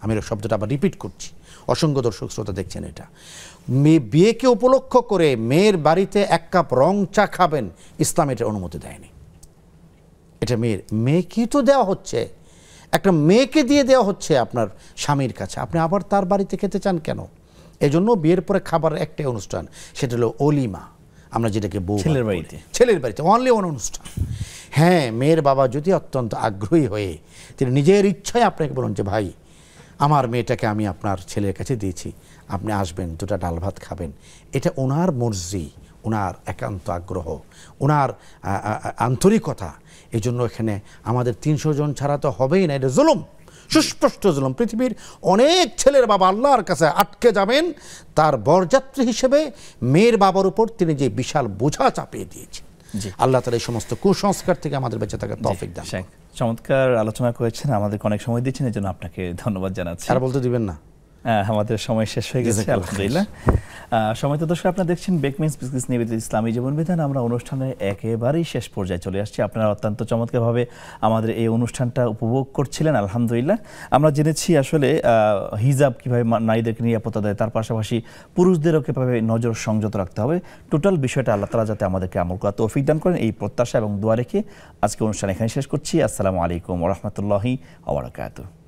আমি এই শব্দটা আবার রিপিট করছি, অসংখ্য দর্শক শ্রোতা দেখছেন এটা। বিয়েকে উপলক্ষ করে মেয়ের বাড়িতে 1 কাপ রং চা খাবেন, ইসলাম এটা অনুমতি দেয়নি। এটা মেয়েকেই তো দেওয়া হচ্ছে, একটা মেয়েকে দিয়ে দেওয়া হচ্ছে আপনার স্বামীর কাছে, আপনি আবার তার বাড়িতে খেতে চান কেন? এজন্য বিয়ের পরে খাবারের একটাই অনুষ্ঠান, সেটা হলো অলিমা, আমরা যেটাকে ছেলের বাড়িতে অনলি ওয়ান অনুষ্ঠান। হ্যাঁ, মেয়ের বাবা যদি অত্যন্ত আগ্রহী হয়ে তিনি নিজের ইচ্ছায় আপনাকে বলুন যে ভাই আমার মেয়েটাকে আমি আপনার ছেলের কাছে দিয়েছি, আপনি আসবেন, 2টা ডাল ভাত খাবেন, এটা ওনার মর্জি, ওনার একান্ত আগ্রহ, ওনার আন্তরিকতা। এই জন্য এখানে আমাদের 300 জন ছাড়া তো হবেই না, এটা জুলুম, সুস্পষ্ট জুলুম। পৃথিবীর অনেক ছেলের বাবা আল্লাহর কাছে আটকে যাবেন তার বরযাত্রী হিসেবে মেয়ের বাবার উপর তিনি যে বিশাল বোঝা চাপিয়ে দিয়েছেন। আল্লাহ তাআলা এই সমস্ত কুসংস্কার থেকে আমাদের বেঁচে থাকার তৌফিক দান। চমৎকার আলোচনা করেছেন, আমাদেরকে অনেক সময় দিচ্ছেন, এর জন্য আপনাকে ধন্যবাদ জানাচ্ছি। আর বলতে দিবেন না, আমাদের সময় শেষ হয়ে গেছে আলহামদুলিল্লাহ। সময় তো দর্শক আপনারা দেখছেন বেকমেন্স বিজনেস নিবেদিত ইসলামী জীবন বিধান। আমরা অনুষ্ঠানের একেবারেই শেষ পর্যায়ে চলে আসছি। আপনারা অত্যন্ত চমৎকারভাবে আমাদের এই অনুষ্ঠানটা উপভোগ করছিলেন আলহামদুলিল্লাহ। আমরা জেনেছি আসলে হিজাব কীভাবে নারীদেরকে নিরাপত্তা দেয়, তার পাশাপাশি পুরুষদেরও কীভাবে নজর সংযত রাখতে হবে। টোটাল বিষয়টা আল্লাহ তাআলা যাতে আমাদেরকে আমল করার তৌফিক দান করেন, এই প্রত্যাশা এবং দোয়া রেখে আজকে অনুষ্ঠান এখানে শেষ করছি। আসসালামু আলাইকুম ওয়া রাহমাতুল্লাহি ওয়া বারাকাতুহু।